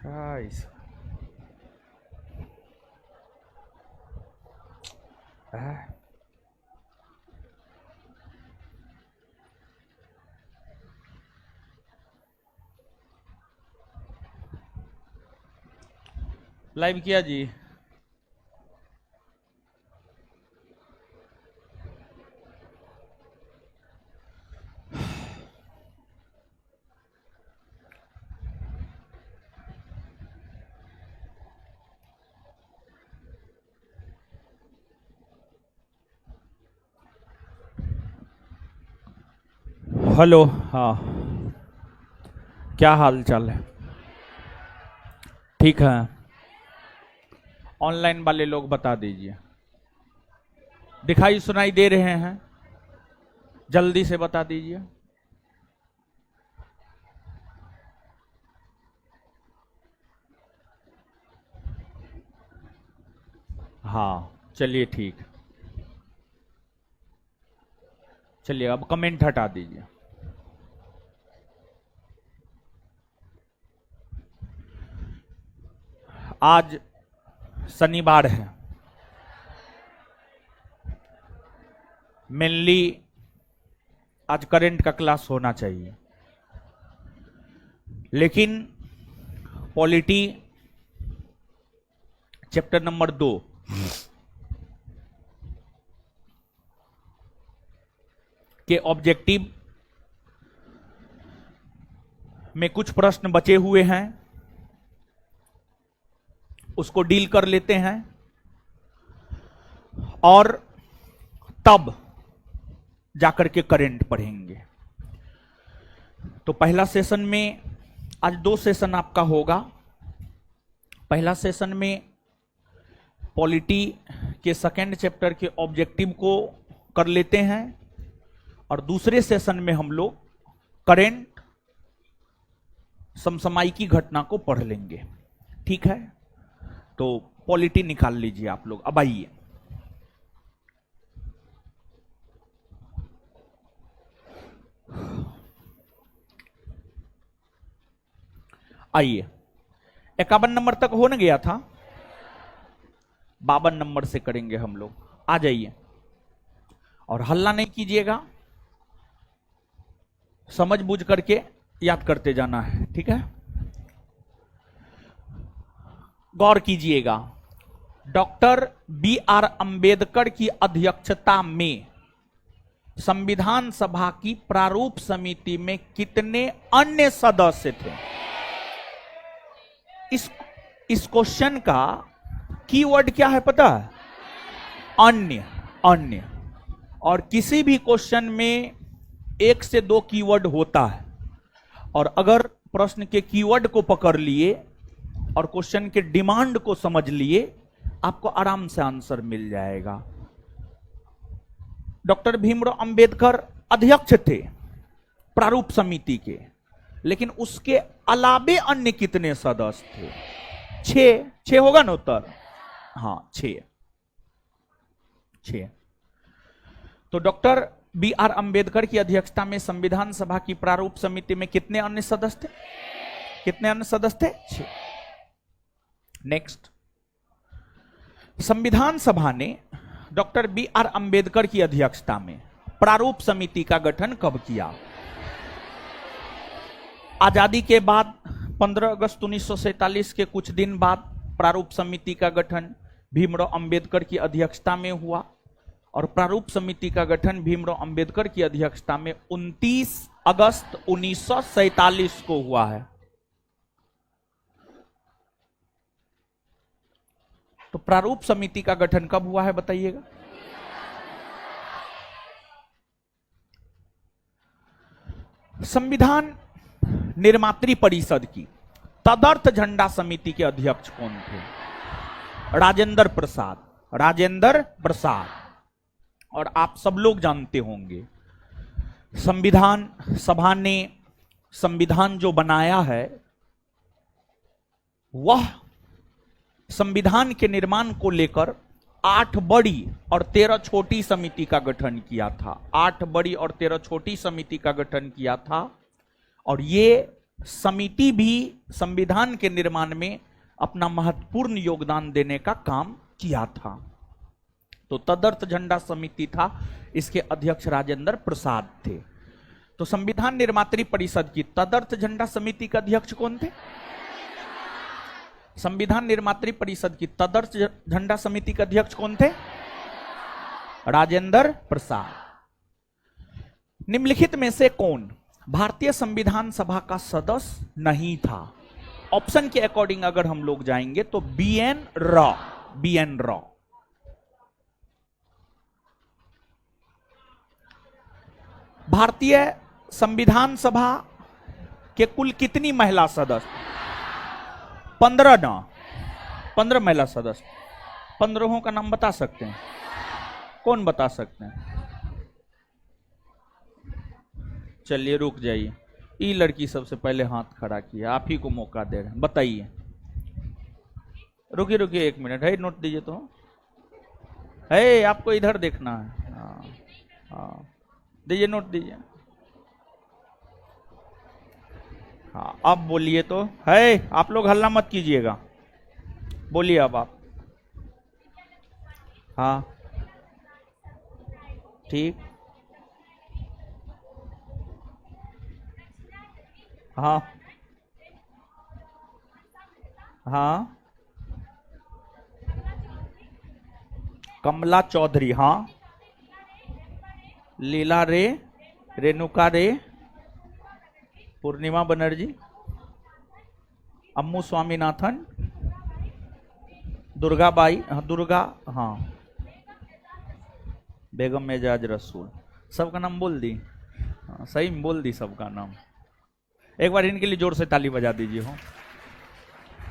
28 live किया जी। Hello, हाँ, क्या हाल चाल है? ठीक है। ऑनलाइन वाले लोग बता दीजिए, दिखाई सुनाई दे रहे हैं? जल्दी से बता दीजिए। हाँ, चलिए ठीक। चलिए अब कमेंट हटा दीजिए। आज शनिवार है, मेनली आज करंट का क्लास होना चाहिए, लेकिन पॉलिटी चैप्टर नंबर 2 के ऑब्जेक्टिव में कुछ प्रश्न बचे हुए हैं, उसको डील कर लेते हैं और तब जाकर के करंट पढ़ेंगे। तो पहला सेशन में, आज 2 सेशन आपका होगा। पहला सेशन में पॉलिटी के सेकंड चैप्टर के ऑब्जेक्टिव को कर लेते हैं और दूसरे सेशन में हम लोग करंट समसामयिकी घटना को पढ़ लेंगे। ठीक है, तो पॉलिटी निकाल लीजिए आप लोग। अब आइए, आइए 51 नंबर तक हो न गया था, 52 नंबर से करेंगे हम लोग। आ जाइए और हल्ला नहीं कीजिएगा, समझ बूझ करके याद करते जाना है। ठीक है, गौर कीजिएगा। Doctor B.R. अंबेडकर की अध्यक्षता में संविधान सभा की प्रारूप समिति में कितने अन्य सदस्य थे? इस क्वेश्चन का कीवर्ड क्या है पता है? अन्य। अन्य। और किसी भी क्वेश्चन में 1 से 2 कीवर्ड होता है, और अगर प्रश्न के कीवर्ड को पकड़ लिए और क्वेश्चन के डिमांड को समझ लिए, आपको आराम से आंसर मिल जाएगा। डॉक्टर भीमराव अंबेडकर अध्यक्ष थे प्रारूप समिति के, लेकिन उसके अलावे अन्य कितने सदस्य थे? 6 होगा ना उत्तर? हाँ, 6। तो डॉक्टर B.R. अंबेडकर की अध्यक्षता में संविधान सभा की प्रारूप समिति में कितने अन्य सदस्य थे? कितने अन्य सदस्य थे? 6। नेक्स्ट, संविधान सभा ने डॉक्टर B.R. अंबेडकर की अध्यक्षता में प्रारूप समिति का गठन कब किया? आजादी के बाद 15 अगस्त 1947 के कुछ दिन बाद प्रारूप समिति का गठन भीमराव अंबेडकर की अध्यक्षता में हुआ, और प्रारूप समिति का गठन भीमराव अंबेडकर की अध्यक्षता में 29 अगस्त 1947 को हुआ है। तो प्रारूप समिति का गठन कब हुआ है बताइएगा? संविधान निर्मात्री परिषद की तदर्थ झंडा समिति के अध्यक्ष कौन थे? राजेंद्र प्रसाद। राजेंद्र प्रसाद। और आप सब लोग जानते होंगे, संविधान सभा ने संविधान जो बनाया है, वह संविधान के निर्माण को लेकर 8 बड़ी और 13 छोटी समिति का गठन किया था। 8 बड़ी और 13 छोटी समिति का गठन किया था, और ये समिति भी संविधान के निर्माण में अपना महत्वपूर्ण योगदान देने का काम किया था। तो तदर्थ झंडा समिति था, इसके अध्यक्ष राजेंद्र प्रसाद थे। तो संविधान निर्मात्री परिषद की तदर्थ झंडा समिति के अध्यक्ष कौन थे? संविधान निर्मात्री परिषद की तदर्थ झंडा समिति के अध्यक्ष कौन थे? राजेंद्र प्रसाद। निम्नलिखित में से कौन भारतीय संविधान सभा का सदस्य नहीं था? ऑप्शन के अकॉर्डिंग अगर हम लोग जाएंगे तो बीएन रॉ। BN raw. भारतीय संविधान सभा के कुल कितनी महिला सदस्य? 15 ना, 15 महिला सदस्य। 15 का नाम बता सकते हैं? कौन बता सकते हैं? चलिए रुक जाइए, ये लड़की सबसे पहले हाथ खड़ा किया, आप ही को मौका दे रहे हैं, बताइए। रुकिए रुकिए 1 मिनट, है नोट दीजिए तो। है आपको इधर देखना है। हाँ हाँ, दीजिए नोट दीजिए। हाँ अब बोलिए तो। है आप लोग हल्ला मत कीजिएगा, बोलिए अब आप। हाँ ठीक। हाँ हाँ, कमला चौधरी। हाँ, लीला रे, रेणुका रे, पूर्णिमा बनर्जी, अम्मू स्वामीनाथन, दुर्गा बाई। हाँ दुर्गा। हाँ, बेगम एजाज रसूल। सबका नाम बोल दी? हाँ, सही में बोल दी सबका नाम। एक बार इनके लिए जोर से ताली बजा दीजिए हो।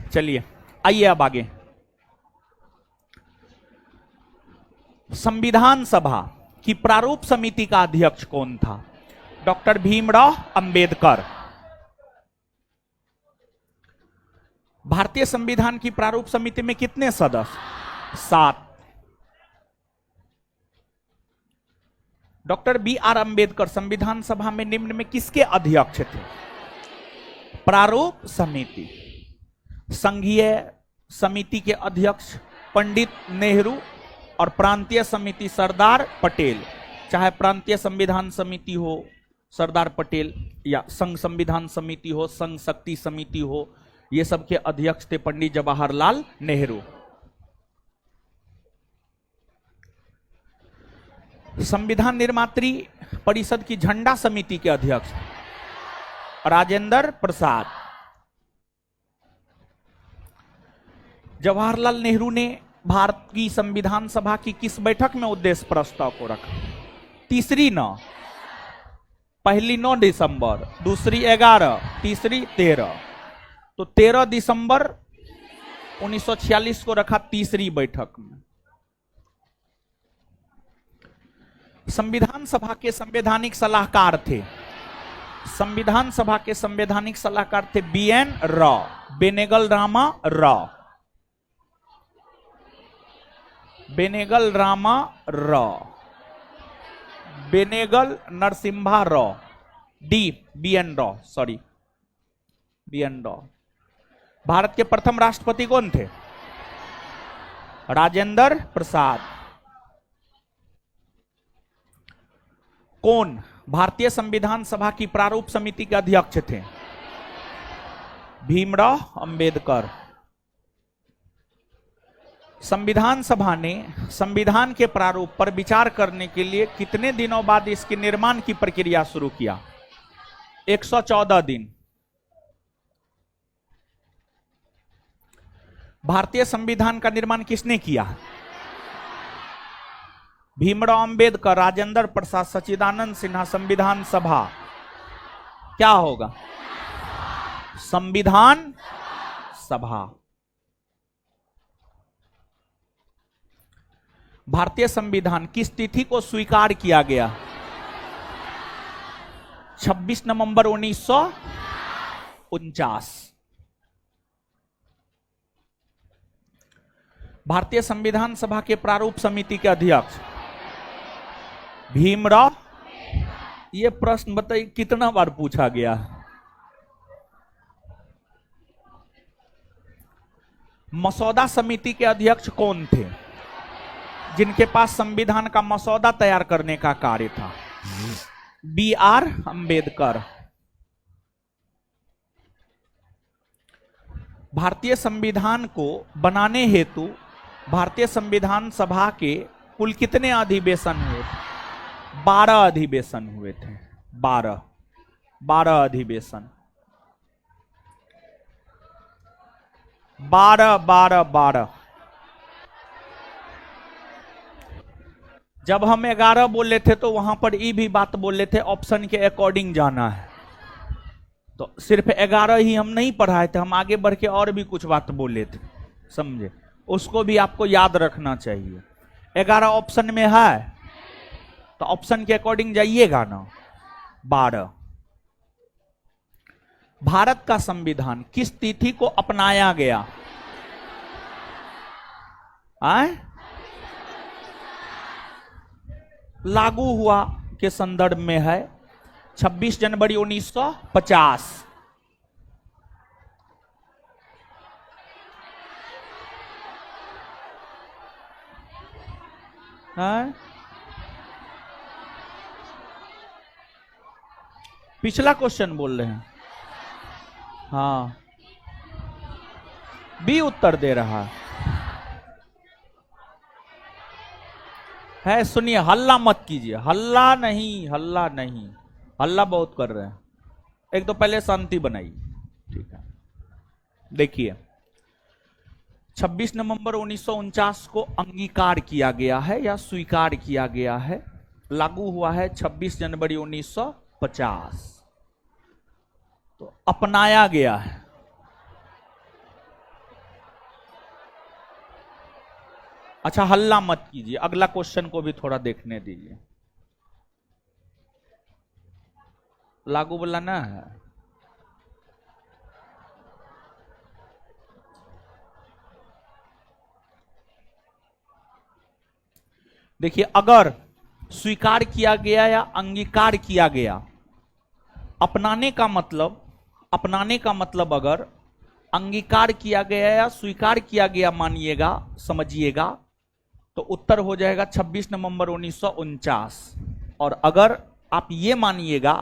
चलिए आइए अब आगे। संविधान सभा की प्रारूप समिति का अध्यक्ष कौन था? डॉक्टर भीमराव अंबेडकर। भारतीय संविधान की प्रारूप समिति में कितने सदस्य? 7। डॉक्टर बी आर अंबेडकर संविधान सभा में निम्न में किसके अध्यक्ष थे? प्रारूप समिति। संघीय समिति के अध्यक्ष पंडित नेहरू और प्रांतीय समिति सरदार पटेल। चाहे प्रांतीय संविधान समिति हो सरदार पटेल, या संघ संविधान समिति हो, संघ शक्ति समिति हो, ये सब के अध्यक्ष थे पंडित जवाहरलाल नेहरू। संविधान निर्मात्री परिषद की झंडा समिति के अध्यक्ष राजेंद्र प्रसाद। जवाहरलाल नेहरू ने भारत की संविधान सभा की किस बैठक में उद्देश्य प्रस्ताव को रखा? तीसरी 9, पहली 9 दिसंबर, दूसरी 11, तीसरी 13। तो 13 दिसंबर 1946 को रखा तीसरी बैठक में। संविधान सभा के संवैधानिक सलाहकार थे, संविधान सभा के संवैधानिक सलाहकार थे B N Rau, Benegal Rama Rau. Benegal Rama Rau, Benegal Narasimha Rau, D B N Rau, sorry B N Rau. Bharat के प्रथम राष्ट्रपति कौन थे? राजेंद्र प्रसाद। कौन भारतीय संविधान सभा की प्रारूप समिति के अध्यक्ष थे? भीमराव अंबेडकर। संविधान सभा ने संविधान के प्रारूप पर विचार करने के लिए कितने दिनों बाद इसके निर्माण की प्रक्रिया शुरू किया? 114 दिन। भारतीय संविधान का निर्माण किसने किया? भीमराव अंबेडकर, राजेंद्र प्रसाद, सच्चिदानंद सिन्हा। संविधान सभा क्या होगा? संविधान सभा। भारतीय संविधान किस तिथि को स्वीकार किया गया? 26 नवंबर 1949। भारतीय संविधान सभा के प्रारूप समिति के अध्यक्ष भीमराव। ये प्रश्न बताइए कितना बार पूछा गया? मसौदा समिति के अध्यक्ष कौन थे, जिनके पास संविधान का मसौदा तैयार करने का कार्य था? B R Ambedkar. भारतीय संविधान को बनाने हेतु भारतीय संविधान सभा के कुल कितने अधिवेशन हुए थे? 12 अधिवेशन हुए थे। 12 अधिवेशन। 12। जब हम 11 बोले थे तो वहां पर ये भी बात बोले थे ऑप्शन के अकॉर्डिंग जाना है, तो सिर्फ 11 ही हम नहीं पढ़ाए थे, हम आगे बढ़ के और भी कुछ बात बोले थे, समझे? उसको भी आपको याद रखना चाहिए। 11 ऑप्शन में है तो ऑप्शन के अकॉर्डिंग जाइएगा ना। 12। भारत का संविधान किस तिथि को अपनाया गया? लागू हुआ के संदर्भ में है 26 जनवरी 1950। पिछला क्वेश्चन बोल रहे हैं। हाँ, बी उत्तर दे रहा है। सुनिए, हल्ला मत कीजिए, हल्ला नहीं, हल्ला नहीं, हल्ला बहुत कर रहे हैं। एक तो पहले शांति बनाइए, ठीक है? देखिए, 26 नवंबर 1949 को अंगीकार किया गया है या स्वीकार किया गया है, लागू हुआ है 26 जनवरी 1950, तो अपनाया गया है। अच्छा, हल्ला मत कीजिए, अगला क्वेश्चन को भी थोड़ा देखने दीजिए। लागू बोला ना है। देखिए, अगर स्वीकार किया गया या अंगीकार किया गया, अपनाने का मतलब अगर अंगीकार किया गया या स्वीकार किया गया मानिएगा, समझिएगा, तो उत्तर हो जाएगा 26 नवंबर 1949। और अगर आप ये मानिएगा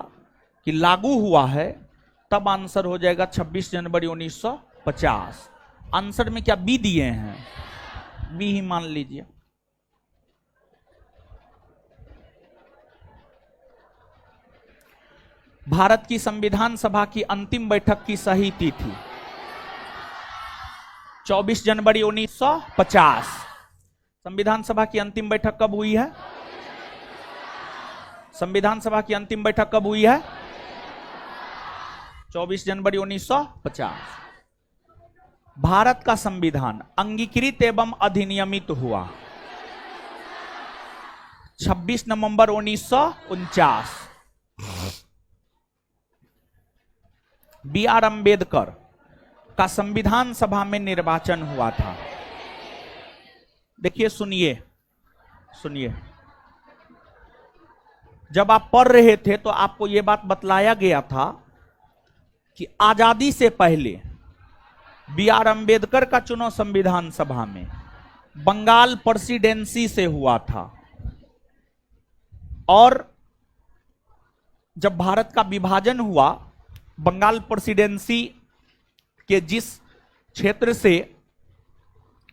कि लागू हुआ है, तब आंसर हो जाएगा 26 जनवरी 1950। आंसर में क्या बी दिए हैं? बी ही मान लीजिए। भारत की संविधान सभा की अंतिम बैठक की सही तिथि 24 जनवरी 1950। संविधान सभा की अंतिम बैठक कब हुई है? संविधान सभा की अंतिम बैठक कब हुई है? 24 जनवरी 1950। भारत का संविधान अंगीकृत एवं अधिनियमित हुआ 26 नवंबर 1949। बी आर अंबेडकर का संविधान सभा में निर्वाचन हुआ था। देखिए, सुनिए, जब आप पढ़ रहे थे तो आपको यह बात बतलाया गया था कि आजादी से पहले बी आर अंबेडकर का चुनाव संविधान सभा में बंगाल प्रेसिडेंसी से हुआ था, और जब भारत का विभाजन हुआ, बंगाल प्रेसिडेंसी के जिस क्षेत्र से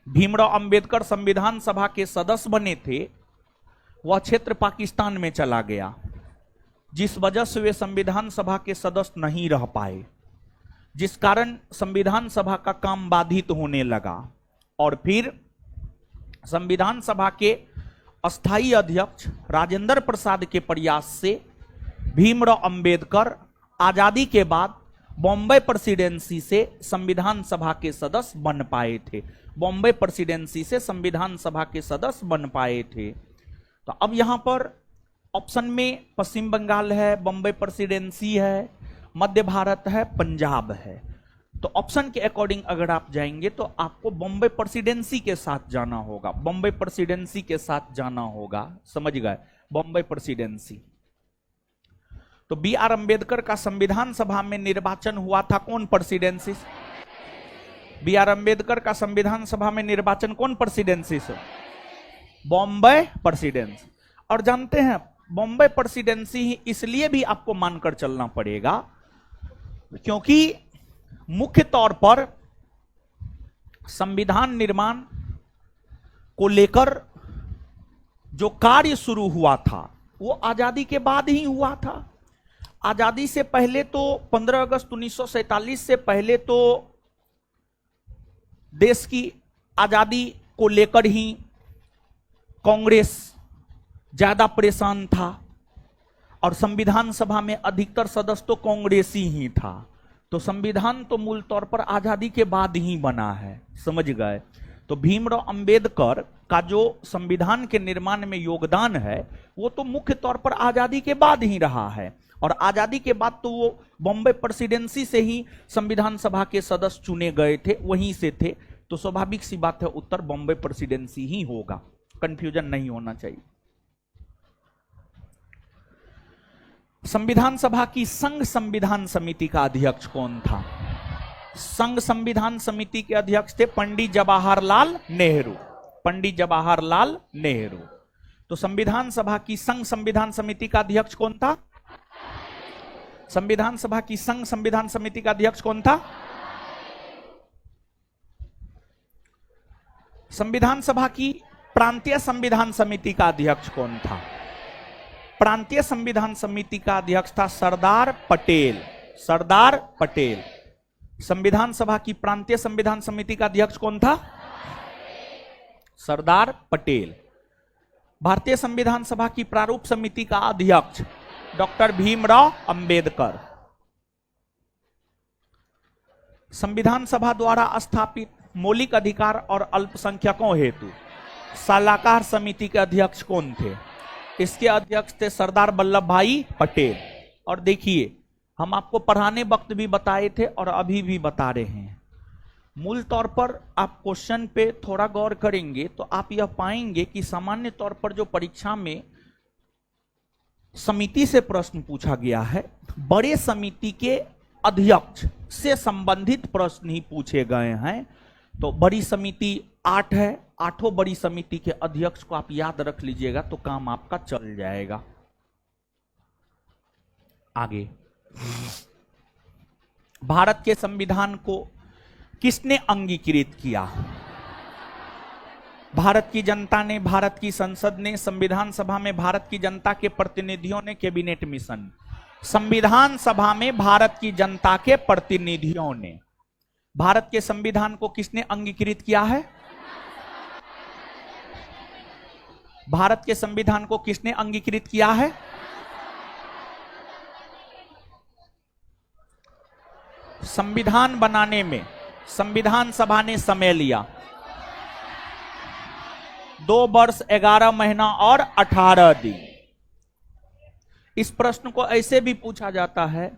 भीमराव अंबेडकर संविधान सभा के सदस्य बने थे, वह क्षेत्र पाकिस्तान में चला गया, जिस वजह से वे संविधान सभा के सदस्य नहीं रह पाए, जिस कारण संविधान सभा का काम बाधित होने लगा। और फिर संविधान सभा के अस्थायी अध्यक्ष राजेंद्र प्रसाद के प्रयास से भीमराव अंबेडकर आजादी के बाद बॉम्बे प्रेसिडेंसी से संविधान सभा के सदस्य बन पाए थे। बॉम्बे प्रेसिडेंसी से संविधान सभा के सदस्य बन पाए थे। तो अब यहां पर ऑप्शन में पश्चिम बंगाल है, बॉम्बे प्रेसिडेंसी है, मध्य भारत है, पंजाब है। तो ऑप्शन के अकॉर्डिंग अगर आप जाएंगे तो आपको बॉम्बे प्रेसिडेंसी के साथ जाना होगा, बॉम्बे प्रेसिडेंसी के साथ जाना होगा, समझ गए? बॉम्बे प्रेसिडेंसी। तो बी आर अंबेडकर का संविधान सभा में निर्वाचन हुआ था कौन प्रेसिडेंसी? बी आर अम्बेडकर का संविधान सभा में निर्वाचन कौन प्रेसिडेंसी से? बॉम्बे प्रेसिडेंसी। और जानते हैं बॉम्बे प्रेसिडेंसी ही इसलिए भी आपको मानकर चलना पड़ेगा क्योंकि मुख्य तौर पर संविधान निर्माण को लेकर जो कार्य शुरू हुआ था वो आजादी के बाद ही हुआ था। आजादी से पहले तो 15 अगस्त 1947 से पहले तो देश की आजादी को लेकर ही कांग्रेस ज्यादा परेशान था और संविधान सभा में अधिकतर सदस्य तो कांग्रेसी ही था। तो संविधान तो मूल तौर पर आजादी के बाद ही बना है, समझ गए। तो भीमराव अंबेडकर का जो संविधान के निर्माण में योगदान है वो तो मुख्य तौर पर आजादी के बाद ही रहा है। और आजादी के बाद तो वो बॉम्बे प्रेसिडेंसी से ही संविधान सभा के सदस्य चुने गए थे, वहीं से थे। तो स्वाभाविक सी बात है उत्तर बॉम्बे प्रेसिडेंसी ही होगा, कंफ्यूजन नहीं होना चाहिए। संविधान सभा की संघ संविधान समिति का अध्यक्ष कौन था? संघ संविधान समिति के अध्यक्ष थे पंडित जवाहरलाल नेहरू। पंडित जवाहरलाल नेहरू। तो संविधान सभा की संघ संविधान समिति का अध्यक्ष कौन था? संविधान सभा की संघ संविधान समिति का अध्यक्ष कौन था? संविधान सभा की प्रांतीय संविधान समिति का अध्यक्ष कौन था? प्रांतीय संविधान समिति का अध्यक्ष था सरदार पटेल। सरदार पटेल। संविधान सभा की प्रांतीय संविधान समिति का अध्यक्ष कौन था? सरदार पटेल। भारतीय संविधान सभा की प्रारूप समिति का अध्यक्ष डॉक्टर भीमराव अंबेडकर। संविधान सभा द्वारा स्थापित मौलिक अधिकार और अल्पसंख्यकों हेतु सलाहकार समिति के अध्यक्ष कौन थे? इसके अध्यक्ष थे सरदार वल्लभ भाई पटेल। और देखिए हम आपको पढ़ाने वक्त भी बताए थे और अभी भी बता रहे हैं, मूल तौर पर आप क्वेश्चन पे थोड़ा गौर करेंगे तो आप यह पाएंगे कि सामान्य तौर पर जो परीक्षा में समिति से प्रश्न पूछा गया है, बड़े समिति के अध्यक्ष से संबंधित प्रश्न ही पूछे गए हैं। तो बड़ी समिति 8 है, 8 बड़ी समिति के अध्यक्ष को आप याद रख लीजिएगा तो काम आपका चल जाएगा। आगे, भारत के संविधान को किसने अंगीकृत किया? भारत की जनता ने, भारत की संसद ने, संविधान सभा में भारत की जनता के प्रतिनिधियों ने, कैबिनेट मिशन। संविधान सभा में भारत की जनता के प्रतिनिधियों ने। भारत के संविधान को किसने अंगीकृत किया है? भारत के संविधान को किसने अंगीकृत किया है? संविधान बनाने में संविधान सभा ने समय लिया 2 वर्ष 11 महीना और 18 दिन। इस प्रश्न को ऐसे भी पूछा जाता है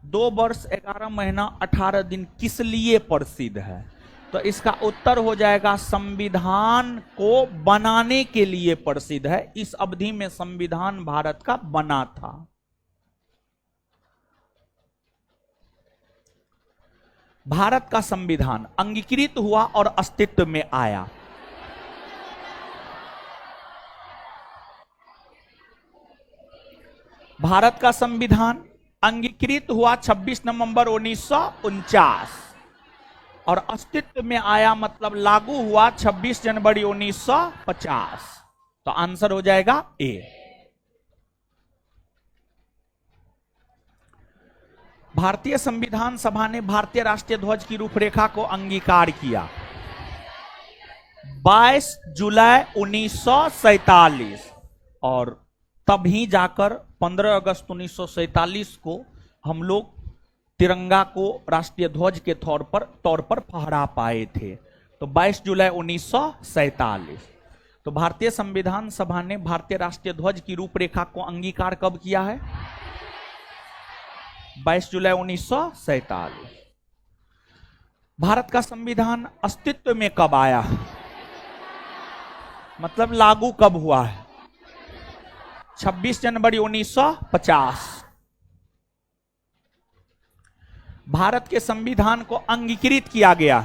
2 वर्ष 11 महीना 18 दिन किस लिए प्रसिद्ध है? तो इसका उत्तर हो जाएगा संविधान को बनाने के लिए प्रसिद्ध है। इस अवधि में संविधान भारत का बना था। भारत का संविधान अंगीकृत हुआ और अस्तित्व में आया। भारत का संविधान अंगीकृत हुआ 26 नवंबर 1949 और अस्तित्व में आया मतलब लागू हुआ 26 जनवरी 1950। तो आंसर हो जाएगा ए। भारतीय संविधान सभा ने भारतीय राष्ट्रीय ध्वज की रूपरेखा को अंगीकार किया 22 जुलाई 1947 और तभी जाकर 15 अगस्त 1947 को हम लोग तिरंगा को राष्ट्रीय ध्वज के तौर पर फहरा पाए थे। तो 22 जुलाई 1947। तो भारतीय संविधान सभा ने भारतीय राष्ट्रीय ध्वज की रूपरेखा को अंगीकार कब किया है? 22 जुलाई 1947। भारत का संविधान अस्तित्व में कब आया? मतलब लागू कब हुआ है? 26 जनवरी 1950। भारत के संविधान को अंगीकृत किया गया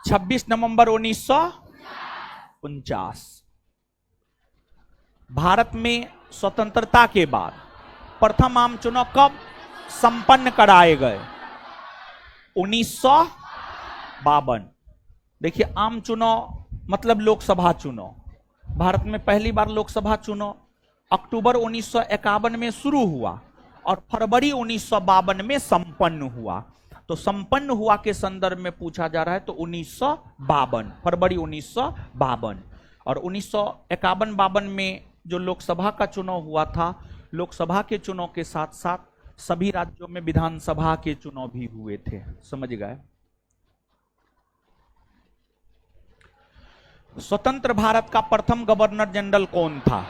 26 नवंबर 1949। भारत में स्वतंत्रता के बाद प्रथम आम चुनाव कब संपन्न कराए गए? 1952। देखिए, आम चुनाव मतलब लोकसभा चुनाव। भारत में पहली बार लोकसभा चुनाव अक्टूबर 1951 में शुरू हुआ और फरवरी 1952 में संपन्न हुआ। तो संपन्न हुआ के संदर्भ में पूछा जा रहा है, तो 1952, फरवरी 1952। और 1951-52 में जो लोकसभा का चुनाव हुआ था, लोकसभा के चुनाव के साथ साथ सभी राज्यों में विधानसभा के चुनाव भी हुए थे। समझ गए? स्वतंत्र भारत का प्रथम गवर्नर जनरल कौन था?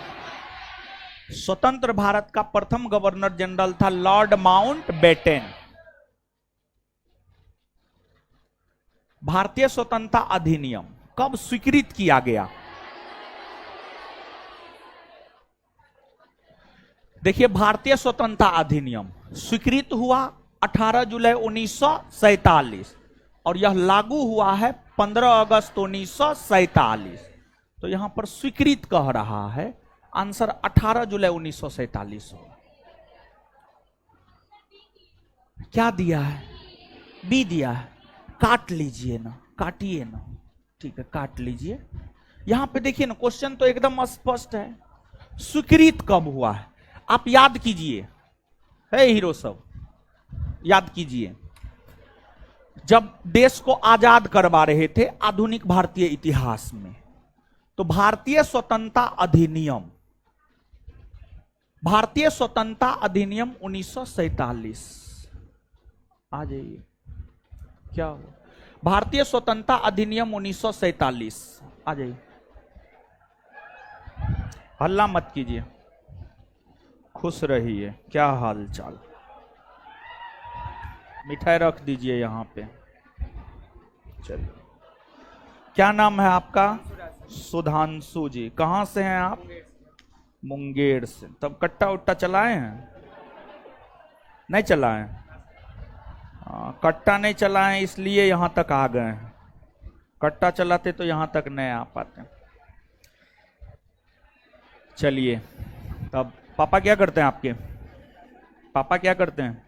स्वतंत्र भारत का प्रथम गवर्नर जनरल था लॉर्ड माउंटबेटन। भारतीय स्वतंत्रता अधिनियम कब स्वीकृत किया गया? देखिए, भारतीय स्वतंत्रता अधिनियम स्वीकृत हुआ 18 जुलाई 1947 और यह लागू हुआ है 15 अगस्त 1947। तो यहां पर स्वीकृत कह रहा है, आंसर 18 जुलाई 1947 होगा। क्या दिया है? बी दिया है। काट लीजिए ना, काटिए ना, ठीक है, काट लीजिए। यहां पे देखिए ना, क्वेश्चन तो एकदम स्पष्ट है, स्वीकृत कब हुआ है? आप याद कीजिए, है हीरो सब, याद कीजिए। जब देश को आजाद करवा रहे थे आधुनिक भारतीय इतिहास में, तो भारतीय स्वतंत्रता अधिनियम 1947। आ जाइए, क्या हो? भारतीय स्वतंत्रता अधिनियम 1947। आ जाइए, हल्ला मत कीजिए, खुश रहिए। क्या हाल चाल? मिठाई रख दीजिए यहाँ पे। चलिए, क्या नाम है आपका? सुधांशु जी। कहाँ से हैं आप? मुंगेर से। तब कट्टा उट्टा चलाए हैं? नहीं चलाए? कट्टा नहीं चलाए इसलिए यहाँ तक आ गए हैं। कट्टा चलाते तो यहाँ तक नहीं आ पाते। चलिए, तब पापा क्या करते हैं आपके? पापा क्या करते हैं?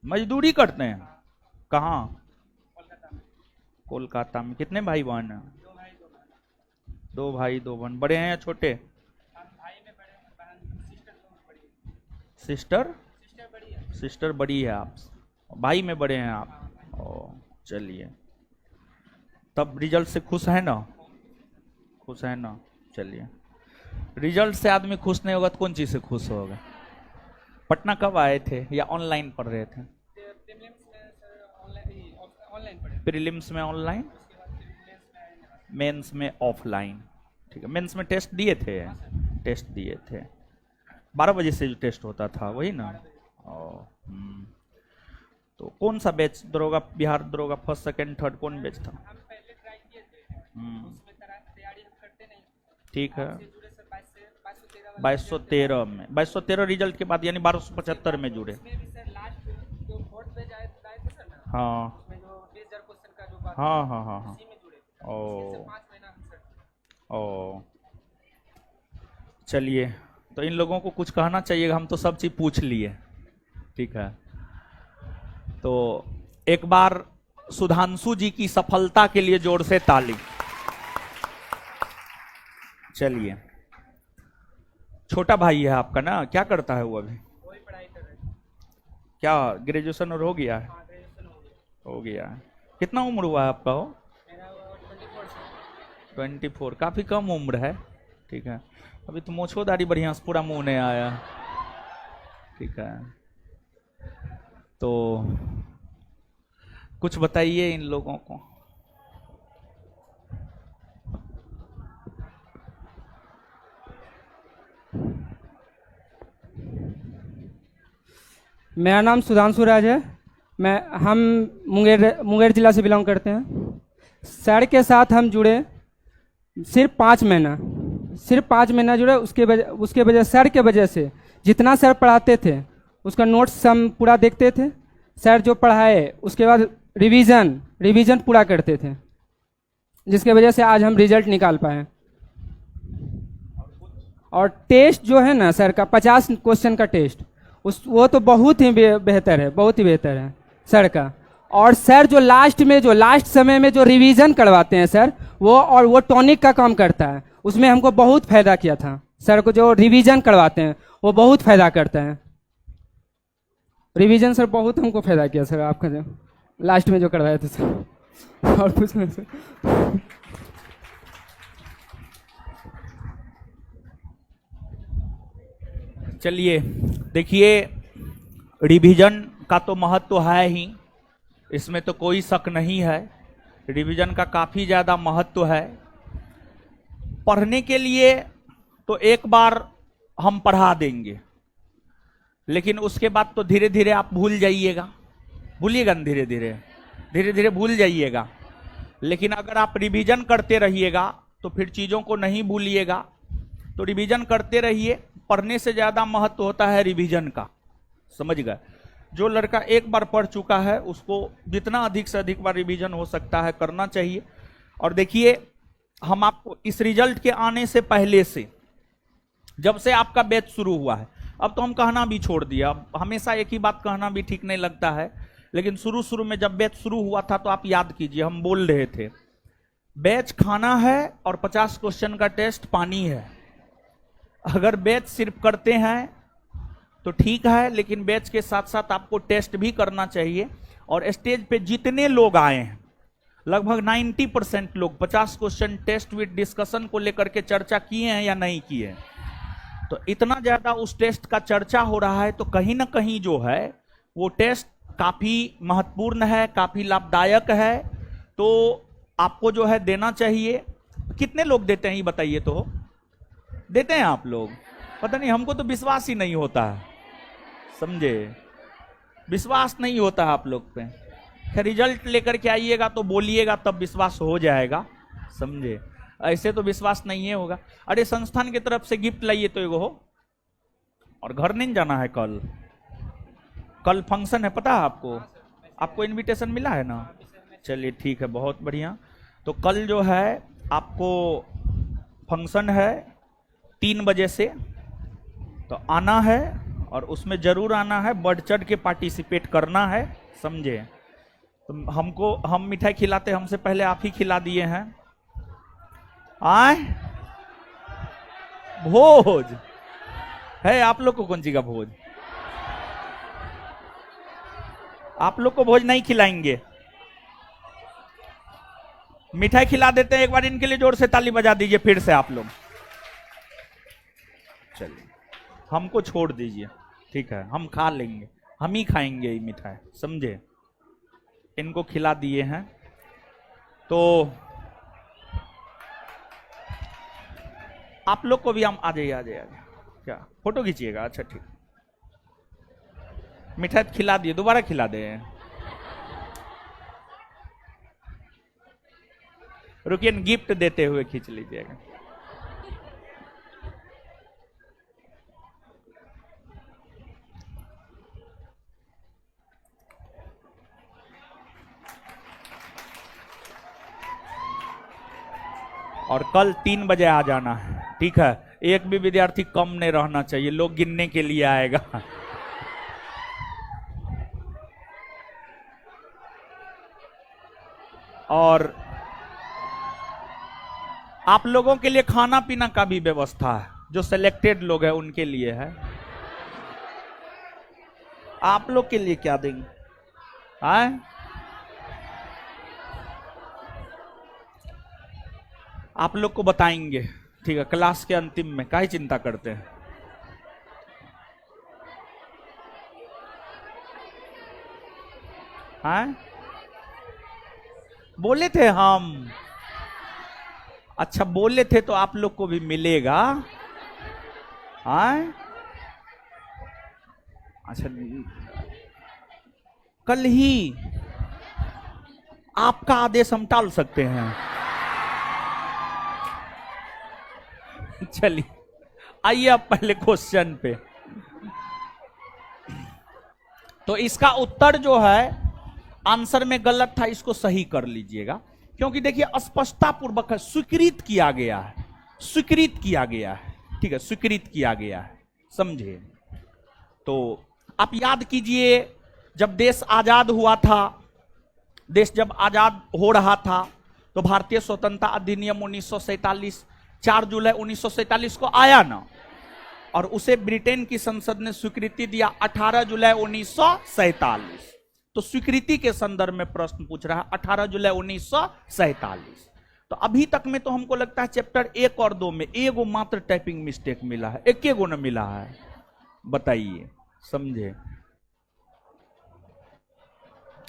मजदूरी करते हैं। कहाँ? कोलकाता में। कितने भाई बहन हैं? 2 भाई 2 बहन। बड़े हैं या छोटे? सिस्टर? सिस्टर बड़ी है आप, भाई में बड़े हैं आप। ओ, चलिए, तब रिजल्ट से खुश है ना? खुश है ना? चलिए, रिजल्ट से आदमी खुश नहीं होगा तो कौन चीज से खुश होगा? पटना कब आए थे या ऑनलाइन पढ़ रहे थे? प्रीलिम्स में ऑनलाइन, मेंस में ऑफलाइन। ठीक है, मेंस में टेस्ट दिए थे? टेस्ट दिए थे। 12 बजे से जो टेस्ट होता था वही ना? तो कौन सा बैच? दरोगा, बिहार दरोगा फर्स्ट सेकंड थर्ड, कौन बैच था? ठीक है, 2213 में, 2213 रिजल्ट के बाद यानी 1275 में जुड़े। हाँ हाँ हाँ हाँ हाँ। ओ, चलिए, तो इन लोगों को कुछ कहना चाहिए, हम तो सब चीज पूछ लिए। ठीक है, तो एक बार सुधांशु जी की सफलता के लिए जोर से ताली। चलिए, छोटा भाई है आपका ना? क्या करता है वो अभी? वही पढ़ाई कर रहे हैं। क्या ग्रेजुएशन और हो गया है? हो गया है। कितना उम्र हुआ है आपका? हो मेरा 24। काफी कम उम्र है। ठीक है, अभी तो मोछोदारी बढ़िया से पूरा मुंह नहीं आया। ठीक है, तो कुछ बताइए इन लोगों को। मेरा नाम सुधांशु राज है। हम मुंगेर जिला से बिलोंग करते हैं। सर के साथ हम जुड़े सिर्फ 5 महीना जुड़े। उसके वजह सर के वजह से जितना सर पढ़ाते थे उसका नोट्स हम पूरा देखते थे। सर जो पढ़ाए उसके बाद रिवीजन रिवीजन पूरा करते थे, जिसके वजह से आज हम रिजल्ट निकाल पाए। और टेस्ट जो है ना सर का 50 क्वेश्चन का टेस्ट, वो तो बहुत ही बेहतर है, बहुत ही बेहतर है सर का। और सर जो लास्ट समय में जो रिवीजन करवाते हैं सर, वो टॉनिक का काम करता है, उसमें हमको बहुत फायदा किया था। सर को जो रिवीजन करवाते हैं वो बहुत फायदा करता है। रिवीजन सर बहुत हमको फायदा किया सर, आपका जो लास्ट में जो करवाए थे सर। और कुछ नहीं सर। चलिए देखिए, रिवीजन का तो महत्व है ही, इसमें तो कोई शक नहीं है। रिवीजन का काफी ज्यादा महत्व है। पढ़ने के लिए तो एक बार हम पढ़ा देंगे, लेकिन उसके बाद तो धीरे धीरे आप भूल जाइएगा, भूलिएगा ना, धीरे धीरे भूल जाइएगा। लेकिन अगर आप रिवीजन करते रहिएगा तो फिर चीजों को नहीं भूलिएगा। तो रिवीजन करते रहिए। पढ़ने से ज्यादा महत्व होता है रिवीजन का, समझ गए। जो लड़का एक बार पढ़ चुका है उसको जितना अधिक से अधिक बार रिवीजन हो सकता है करना चाहिए। और देखिए, हम आपको इस रिजल्ट के आने से पहले से, जब से आपका बैच शुरू हुआ है, अब तो हम कहना भी छोड़ दिया, अब हमेशा एक ही बात कहना भी ठीक नहीं लगता है, लेकिन शुरू में जब बैच शुरू हुआ था तो आप याद कीजिए, हम बोल रहे थे बैच खाना है और 50 क्वेश्चन का टेस्ट पानी है। अगर बैच सिर्फ करते हैं तो ठीक है, लेकिन बैच के साथ साथ आपको टेस्ट भी करना चाहिए। और स्टेज पे जितने लोग आए हैं, लगभग 90% लोग 50 क्वेश्चन टेस्ट विद डिस्कशन को लेकर के चर्चा किए हैं या नहीं किए हैं। तो इतना ज्यादा उस टेस्ट का चर्चा हो रहा है, तो कहीं ना कहीं जो है वो टेस्ट काफी महत्वपूर्ण है, काफी लाभदायक है। तो आपको जो है देना चाहिए। कितने लोग देते हैं ये बताइए तो? देते हैं आप लोग? पता नहीं, हमको तो विश्वास ही नहीं होता है, समझे, विश्वास नहीं होता है आप लोग पे। खैर, रिजल्ट लेकर के आइएगा तो बोलिएगा, तब विश्वास हो जाएगा, समझे, ऐसे तो विश्वास नहीं होगा। अरे संस्थान की तरफ से गिफ्ट लाइए तो एगो हो। और घर नहीं जाना है, कल फंक्शन है, पता है आपको? आपको इनविटेशन मिला है ना? चलिए ठीक है, बहुत बढ़िया। तो कल जो है आपको फंक्शन है 3 बजे से, तो आना है और उसमें जरूर आना है, बढ़ चढ़ के पार्टिसिपेट करना है, समझे। तो हम मिठाई खिलाते, हमसे पहले आप ही खिला दिए हैं। आए भोज है आप लोग को? कौन सी का भोज? आप लोग को भोज नहीं खिलाएंगे, मिठाई खिला देते हैं। एक बार इनके लिए जोर से ताली बजा दीजिए फिर से आप लोग। चलिए, हमको छोड़ दीजिए, ठीक है, हम खा लेंगे, हम ही खाएंगे ये मिठाई, समझे। इनको खिला दिए हैं। तो आप लोग को भी हम आ जाइए। क्या फोटो खींचिएगा? अच्छा ठीक, मिठाई खिला दिए, दोबारा खिला दे। रुकिए, गिफ्ट देते हुए खींच लीजिएगा। और कल 3 बजे आ जाना है, ठीक है। एक भी विद्यार्थी कम नहीं रहना चाहिए, लोग गिनने के लिए आएगा। और आप लोगों के लिए खाना पीना का भी व्यवस्था है, जो सिलेक्टेड लोग हैं उनके लिए है। आप लोग के लिए क्या देंगे? आए, आप लोग को बताएंगे, ठीक है, क्लास के अंतिम में। काहे चिंता करते हैं? हाँ, बोले थे हम। अच्छा, बोले थे तो आप लोग को भी मिलेगा। हाँ, अच्छा, कल ही आपका आदेश हम टाल सकते हैं? चलिए, आइए अब पहले क्वेश्चन पे। तो इसका उत्तर जो है आंसर में गलत था, इसको सही कर लीजिएगा, क्योंकि देखिए स्पष्टता पूर्वक है, स्वीकृत किया गया है, स्वीकृत किया गया है, ठीक है, स्वीकृत किया गया है, समझे। तो आप याद कीजिए, जब देश आजाद हुआ था, देश जब आजाद हो रहा था, तो भारतीय स्वतंत्रता अधिनियम 1947 4 जुलाई 1947 को आया ना, और उसे ब्रिटेन की संसद ने स्वीकृति दिया 18 जुलाई 1947। तो स्वीकृति के संदर्भ में प्रश्न पूछ रहा है, 18 जुलाई 1947। तो अभी तक में तो हमको लगता है चैप्टर 1 और 2 में एगो मात्र टाइपिंग मिस्टेक मिला है, एक एगो न मिला है, बताइए, समझे।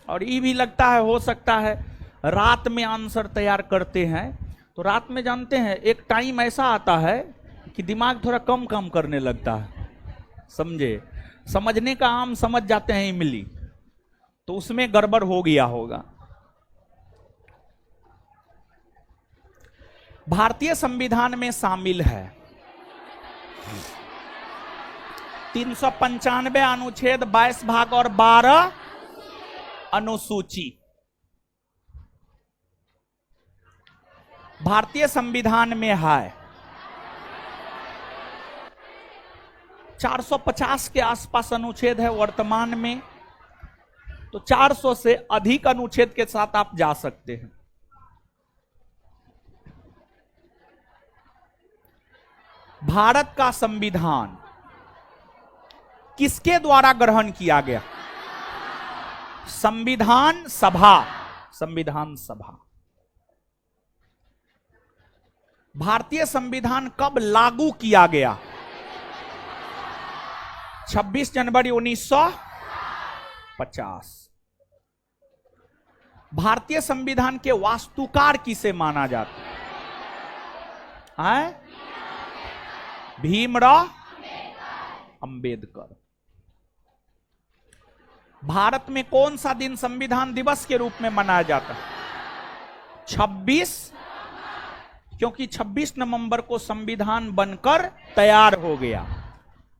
और ये भी लगता है, हो सकता है रात में आंसर तैयार करते हैं, तो रात में जानते हैं एक टाइम ऐसा आता है कि दिमाग थोड़ा कम काम करने लगता है, समझे, समझने का आम समझ जाते हैं इमली, तो उसमें गड़बड़ हो गया होगा। भारतीय संविधान में शामिल है 395 अनुच्छेद, 22 भाग और 12 अनुसूची। भारतीय संविधान में है 450 के आसपास अनुच्छेद है वर्तमान में, तो 400 से अधिक अनुच्छेद के साथ आप जा सकते हैं। भारत का संविधान किसके द्वारा ग्रहण किया गया? संविधान सभा, संविधान सभा। भारतीय संविधान कब लागू किया गया? 26 जनवरी 1950। भारतीय संविधान के वास्तुकार किसे माना जाता है? भीमराव अंबेडकर। भारत में कौन सा दिन संविधान दिवस के रूप में मनाया जाता है? 26, क्योंकि 26 नवंबर को संविधान बनकर तैयार हो गया।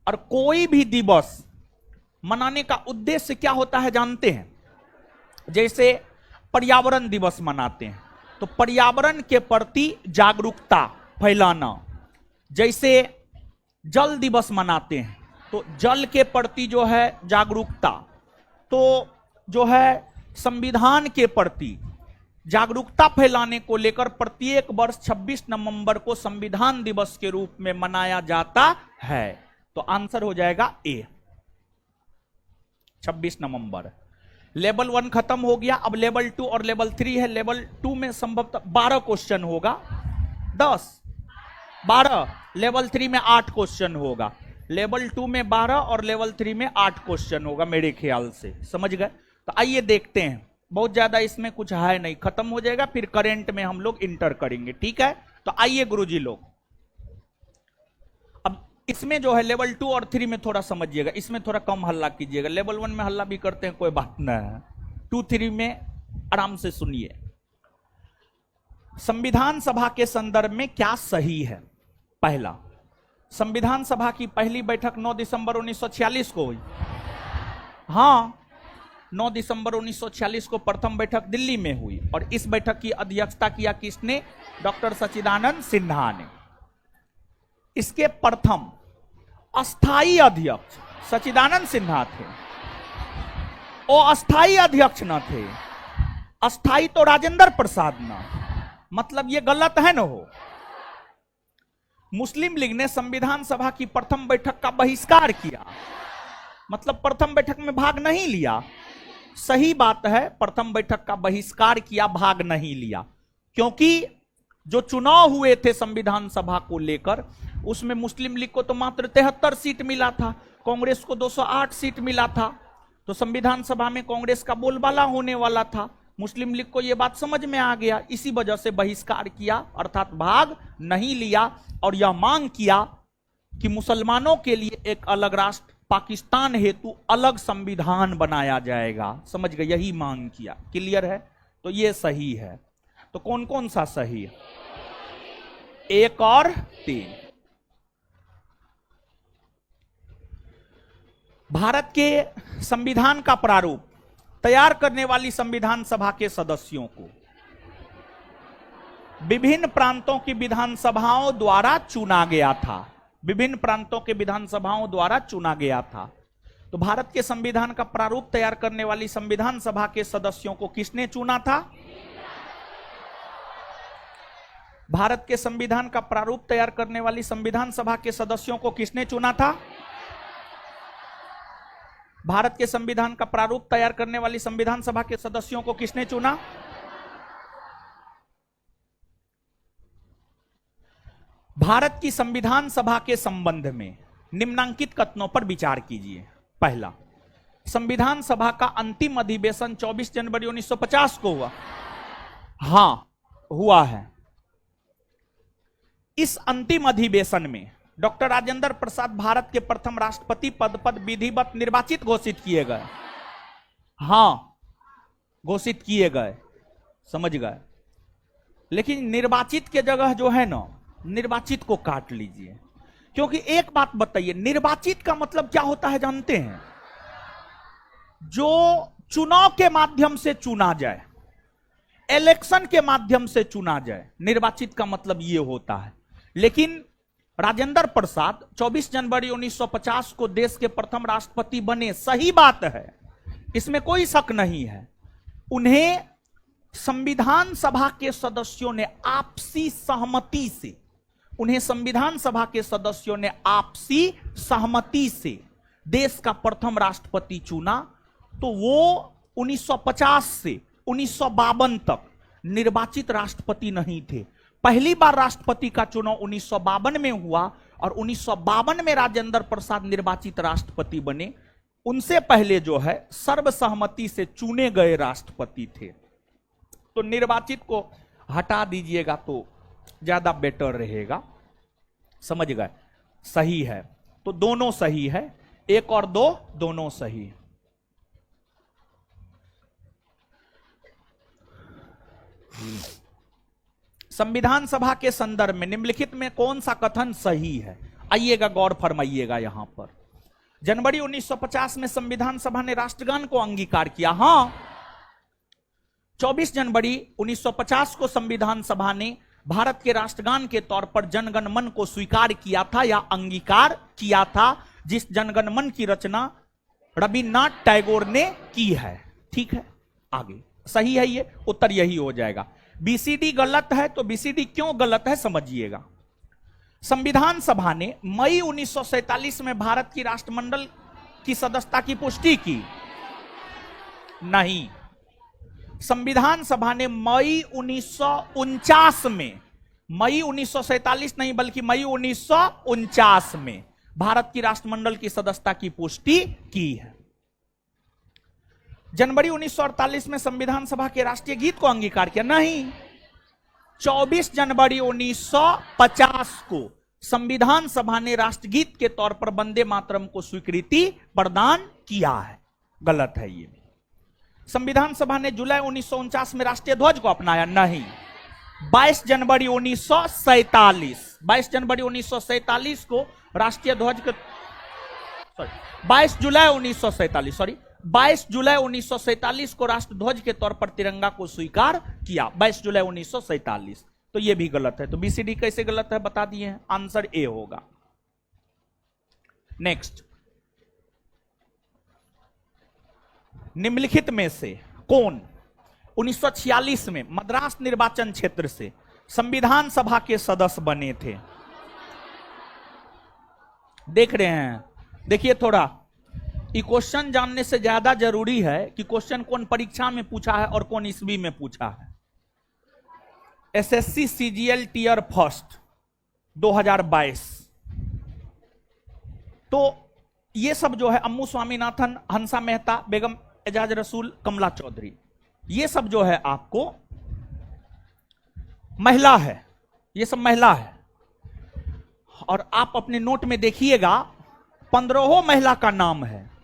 और कोई भी दिवस मनाने का उद्देश्य क्या होता है जानते हैं? जैसे पर्यावरण दिवस मनाते हैं तो पर्यावरण के प्रति जागरूकता फैलाना, जैसे जल दिवस मनाते हैं तो जल के प्रति जो है जागरूकता, तो जो है संविधान के प्रति जागरूकता फैलाने को लेकर प्रत्येक वर्ष 26 नवंबर को संविधान दिवस के रूप में मनाया जाता है। तो आंसर हो जाएगा ए, 26 नवंबर। लेवल 1 खत्म हो गया, अब लेवल 2 और लेवल 3 है। लेवल 2 में संभवतः 12 क्वेश्चन होगा, 10 12, लेवल 3 में 8 क्वेश्चन होगा। लेवल 2 में 12 और लेवल 3 में 8 क्वेश्चन होगा मेरे ख्याल से, समझ गए। तो आइए देखते हैं, बहुत ज्यादा इसमें कुछ है नहीं, खत्म हो जाएगा फिर करंट में हम लोग इंटर करेंगे, ठीक है। तो आइए गुरुजी लोग, अब इसमें जो है लेवल 2 और 3 में थोड़ा समझिएगा, इसमें थोड़ा कम हल्ला कीजिएगा। लेवल 1 में हल्ला भी करते हैं, कोई बात नहीं है, 2 3 में आराम से सुनिए। संविधान सभा के संदर्भ में क्या सही है? पहला, संविधान सभा की पहली बैठक 9 दिसंबर 1946 को हुई। हाँ, 9 दिसंबर 1946 को प्रथम बैठक दिल्ली में हुई और इस बैठक की अध्यक्षता किया किसने? डॉक्टर सच्चिदानंद सिन्हा ने। इसके प्रथम अस्थाई अध्यक्ष सच्चिदानंद सिन्हा थे, वो अस्थाई अध्यक्ष न थे, अस्थाई तो राजेंद्र प्रसाद न, मतलब ये गलत है न हो। मुस्लिम लीग ने संविधान सभा की प्रथम बैठक का बहिष्कार किया, मतलब प्रथम बैठक में भाग नहीं लिया। सही बात है, प्रथम बैठक का बहिष्कार किया, भाग नहीं लिया, क्योंकि जो चुनाव हुए थे संविधान सभा को लेकर उसमें मुस्लिम लीग को तो मात्र 73 सीट मिला था, कांग्रेस को 208 सीट मिला था। तो संविधान सभा में कांग्रेस का बोलबाला होने वाला था। मुस्लिम लीग को यह बात समझ में आ गया, इसी वजह से बहिष्कार किया, अर्थात भाग नहीं लिया और यह मांग किया कि मुसलमानों के लिए एक अलग राष्ट्र पाकिस्तान हेतु अलग संविधान बनाया जाएगा, समझ गए, यही मांग किया। क्लियर है? तो ये सही है। तो कौन कौन सा सही है? 1 और 3। भारत के संविधान का प्रारूप तैयार करने वाली संविधान सभा के सदस्यों को विभिन्न प्रांतों की विधानसभाओं द्वारा चुना गया था। विभिन्न प्रांतों के विधानसभाओं द्वारा चुना गया था। तो भारत के संविधान का प्रारूप तैयार करने वाली संविधान सभा के सदस्यों को किसने चुना था? भारत के संविधान का प्रारूप तैयार करने वाली संविधान सभा के सदस्यों को किसने चुना था? भारत के संविधान का प्रारूप तैयार करने वाली संविधान सभा के सदस्यों को किसने चुना? भारत की संविधान सभा के संबंध में निम्नांकित कथनों पर विचार कीजिए। पहला, संविधान सभा का अंतिम अधिवेशन 24 जनवरी 1950 को हुआ। हां, हुआ है। इस अंतिम अधिवेशन में डॉक्टर राजेंद्र प्रसाद भारत के प्रथम राष्ट्रपति पद पर विधिवत निर्वाचित घोषित किए गए। हां, घोषित किए गए, समझ गए। लेकिन निर्वाचित के जगह जो है ना, निर्वाचित को काट लीजिए, क्योंकि एक बात बताइए, निर्वाचित का मतलब क्या होता है जानते हैं? जो चुनाव के माध्यम से चुना जाए, इलेक्शन के माध्यम से चुना जाए, निर्वाचित का मतलब यह होता है। लेकिन राजेंद्र प्रसाद 24 जनवरी 1950 को देश के प्रथम राष्ट्रपति बने, सही बात है, इसमें कोई शक नहीं है। उन्हें संविधान सभा के सदस्यों ने आपसी सहमति से, उन्हें संविधान सभा के सदस्यों ने आपसी सहमति से देश का प्रथम राष्ट्रपति चुना। तो वो 1950 से 1952 तक निर्वाचित राष्ट्रपति नहीं थे। पहली बार राष्ट्रपति का चुनाव 1952 में हुआ और 1952 में राजेंद्र प्रसाद निर्वाचित राष्ट्रपति बने। उनसे पहले जो है सर्वसहमति से चुने गए राष्ट्रपति थे। तो निर्वाचित को हटा दीजिएगा तो ज्यादा बेटर रहेगा, समझ गए? सही है, तो दोनों सही है, 1 और 2 दोनों सही। संविधान सभा के संदर्भ में निम्नलिखित में कौन सा कथन सही है? आइएगा, गौर फरमाइएगा। यहां पर जनवरी 1950 में संविधान सभा ने राष्ट्रगान को अंगीकार किया। हां, 24 जनवरी 1950 को संविधान सभा ने भारत के राष्ट्रगान के तौर पर जनगण मन को स्वीकार किया था या अंगीकार किया था, जिस जनगण मन की रचना रविन्द्रनाथ टैगोर ने की है। ठीक है, आगे सही है, ये उत्तर यही हो जाएगा। बीसीडी गलत है, तो बीसीडी क्यों गलत है समझिएगा। संविधान सभा ने मई 1947 में भारत की राष्ट्रमंडल की सदस्यता की पुष्टि की? नहीं। संविधान सभा ने मई 1949 में, मई 1947 नहीं बल्कि मई 1949 में भारत की राष्ट्रमंडल की सदस्यता की पुष्टि की है। जनवरी 1948 में संविधान सभा के राष्ट्रीय गीत को अंगीकार किया? नहीं। 24 जनवरी 1950 को संविधान सभा ने राष्ट्रगीत के तौर पर वंदे मातरम को स्वीकृति प्रदान किया है। गलत है ये। संविधान सभा ने जुलाई 1949 में राष्ट्रीय ध्वज को अपनाया? नहीं। 22 जनवरी 1947, 22 जनवरी 1947 को राष्ट्रीय ध्वज के 22 जुलाई 1947 को राष्ट्रध्वज के तौर पर तिरंगा को स्वीकार किया। 22 जुलाई 1947। तो यह भी गलत है। तो बीसीडी कैसे गलत है बता दिए हैं, आंसर ए होगा। नेक्स्ट, निम्नलिखित में से कौन 1946 में मद्रास निर्वाचन क्षेत्र से संविधान सभा के सदस्य बने थे? देख रहे हैं, देखिए थोड़ा ये क्वेश्चन जानने से ज्यादा जरूरी है कि क्वेश्चन कौन परीक्षा में पूछा है और कौन ईस्वी में पूछा है। SSC CGL tier first 2022। तो ये सब जो है अम्मू स्वामीनाथन, हंसा मेहता, बेगम एजाज रसूल, कमला चौधरी, ये सब जो है आपको महिला है, ये सब महिला है। और आप अपने नोट में देखिएगा 15 महिला का नाम है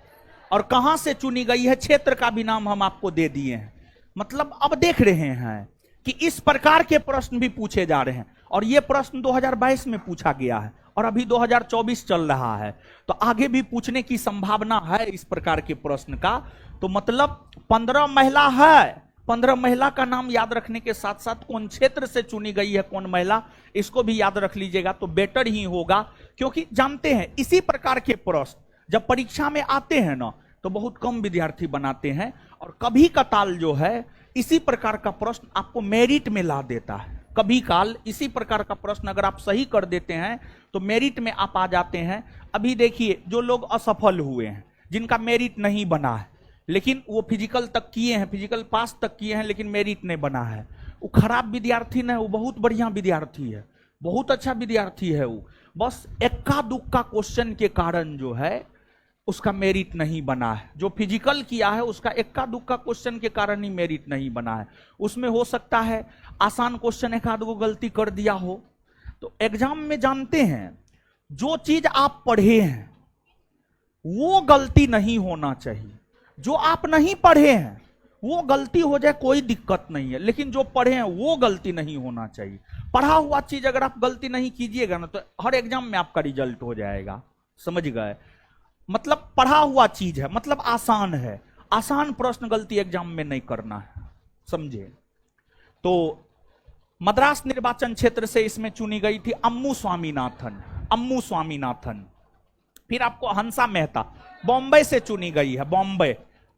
और कहां से चुनी गई है क्षेत्र का भी नाम हम आपको दे दिए हैं। मतलब अब देख रहे हैं कि इस प्रकार के प्रश्न भी पूछे जा रहे हैं और यह प्रश्न 2022 में पूछा गया है और अभी 2024 चल रहा है, तो आगे भी पूछने की संभावना है इस प्रकार के प्रश्न का। तो मतलब 15 महिला है। 15 महिला का नाम याद रखने के साथ साथ कौन क्षेत्र से चुनी गई है कौन महिला, इसको भी याद रख लीजिएगा तो बेटर ही होगा। क्योंकि जानते हैं इसी प्रकार के प्रश्न जब परीक्षा में आते हैं ना तो बहुत कम विद्यार्थी बनाते हैं, और कभी कताल जो है इसी प्रकार का प्रश्न आपको मेरिट में ला देता है। कभी काल इसी प्रकार का प्रश्न अगर आप सही कर देते हैं तो मेरिट में आप आ जाते हैं। अभी देखिए जो लोग असफल हुए हैं, जिनका मेरिट नहीं बना है, लेकिन वो फिजिकल तक किए हैं, फिजिकल पास तक किए हैं, लेकिन मेरिट नहीं बना है, वो खराब विद्यार्थी नहीं, वो बहुत बढ़िया विद्यार्थी है, बहुत अच्छा विद्यार्थी है। वो बस इक्का दुक्का क्वेश्चन के कारण जो है उसका मेरिट नहीं बना है। जो फिजिकल किया है उसका इक्का दुक्का क्वेश्चन के कारण ही मेरिट नहीं बना है। उसमें हो सकता है आसान क्वेश्चन एक आध गो गलती कर दिया हो। तो एग्जाम में जानते हैं जो चीज आप पढ़े हैं वो गलती नहीं होना चाहिए। जो आप नहीं पढ़े हैं वो गलती हो जाए कोई दिक्कत नहीं है, लेकिन जो पढ़े हैं वो गलती नहीं होना चाहिए। पढ़ा हुआ चीज अगर आप गलती नहीं कीजिएगा ना तो हर एग्जाम में आपका रिजल्ट हो जाएगा। समझ गए? मतलब पढ़ा हुआ चीज है, मतलब आसान है, आसान प्रश्न गलती एग्जाम में नहीं करना है। समझे? तो मद्रास निर्वाचन क्षेत्र से इसमें चुनी गई थी अम्मू स्वामीनाथन। अम्मू स्वामीनाथन। फिर आपको हंसा मेहता बॉम्बे से चुनी गई है,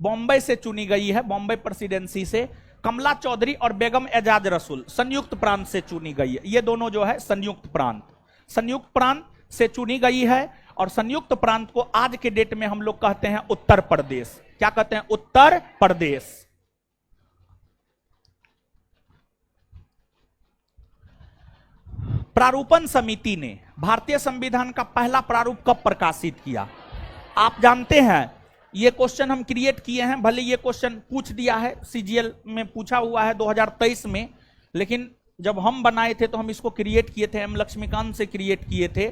बॉम्बे से चुनी गई है, बॉम्बे प्रेसिडेंसी से। कमला चौधरी और बेगम एजाज रसूल संयुक्त प्रांत से चुनी गई है। ये दोनों जो है संयुक्त प्रांत से चुनी गई है। और संयुक्त प्रांत को आज के डेट में हम लोग कहते हैं उत्तर प्रदेश। क्या कहते हैं? उत्तर प्रदेश। प्रारूपण समिति ने भारतीय संविधान का पहला प्रारूप कब प्रकाशित किया? आप जानते हैं ये क्वेश्चन हम क्रिएट किए हैं, भले ये क्वेश्चन पूछ दिया है, सीजीएल में पूछा हुआ है 2023 में, लेकिन जब हम बनाए थे तो हम इसको क्रिएट किए थे, एम लक्ष्मीकांत से क्रिएट किए थे।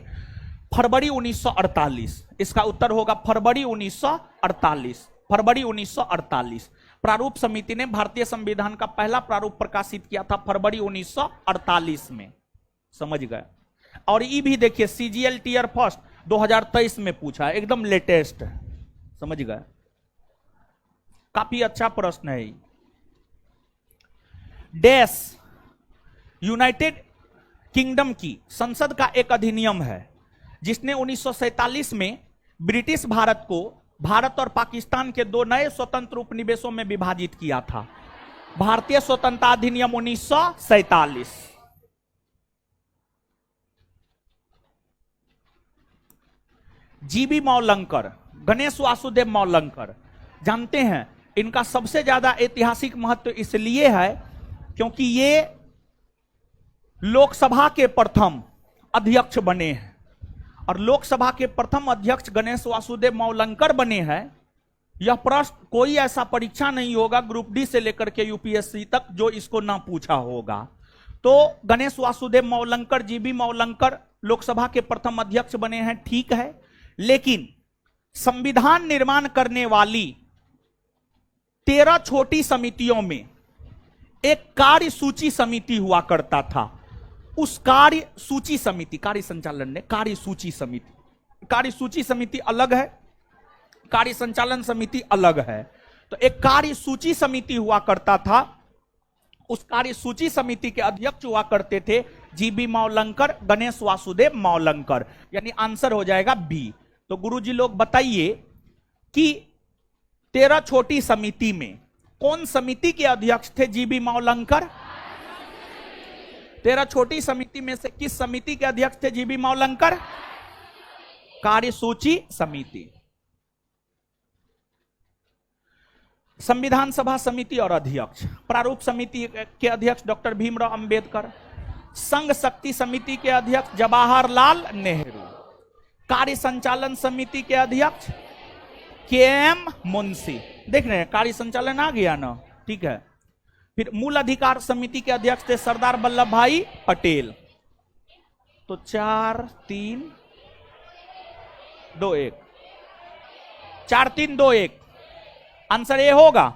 फरवरी 1948 इसका उत्तर होगा, फरवरी 1948। फरवरी 1948 प्रारूप समिति ने भारतीय संविधान का पहला प्रारूप प्रकाशित किया था फरवरी 1948 में। समझ गए? और ये भी देखिए सीजीएल टीयर फर्स्ट 2023 में पूछा है, एकदम लेटेस्ट है। समझ गए? काफी अच्छा प्रश्न है। डैश यूनाइटेड किंगडम की संसद का एक अधिनियम है जिसने 1947 में ब्रिटिश भारत को भारत और पाकिस्तान के दो नए स्वतंत्र उपनिवेशों में विभाजित किया था। भारतीय स्वतंत्रता अधिनियम 1947। जीबी मौलंकर, गणेश वासुदेव मौलंकर, जानते हैं इनका सबसे ज्यादा ऐतिहासिक महत्व इसलिए है क्योंकि ये लोकसभा के प्रथम अध्यक्ष बने हैं। और लोकसभा के प्रथम अध्यक्ष गणेश वासुदेव मौलंकर बने हैं। यह प्रश्न कोई ऐसा परीक्षा नहीं होगा ग्रुप डी से लेकर के यूपीएससी तक जो इसको ना पूछा होगा। तो गणेश वासुदेव मौलंकर, जीबी मौलंकर लोकसभा के प्रथम अध्यक्ष बने हैं, ठीक है। लेकिन संविधान निर्माण करने वाली 13 छोटी समितियों में एक कार्य सूची समिति हुआ करता था। उस कार्य सूची समिति, कार्य संचालन ने कार्य सूची समिति अलग है, कार्य संचालन समिति अलग है। तो एक कार्य सूची समिति हुआ करता था। उस कार्य सूची समिति के अध्यक्ष हुआ करते थे जीबी मौलंकर, गणेश वासुदेव मौलंकर, यानी आंसर हो जाएगा बी। तो गुरुजी लोग बताइए कि 13 छोटी समिति में कौन समिति के अध्यक्ष थे जीबी मौलंकर? 13 छोटी समिति में से किस समिति के अध्यक्ष थे जीबी मौलंकर? कार्यसूची समिति। संविधान सभा समिति और अध्यक्ष, प्रारूप समिति के अध्यक्ष डॉक्टर भीमराव अंबेडकर, संघ शक्ति समिति के अध्यक्ष जवाहरलाल नेहरू, कार्य संचालन समिति के अध्यक्ष के.एम. मुंशी। देख रहे हैं कार्य संचालन आ गया ना, ठीक है। फिर मूल अधिकार समिति के अध्यक्ष थे सरदार वल्लभ भाई पटेल। तो 4 3 2 1, 4 3 2 1 आंसर ए होगा।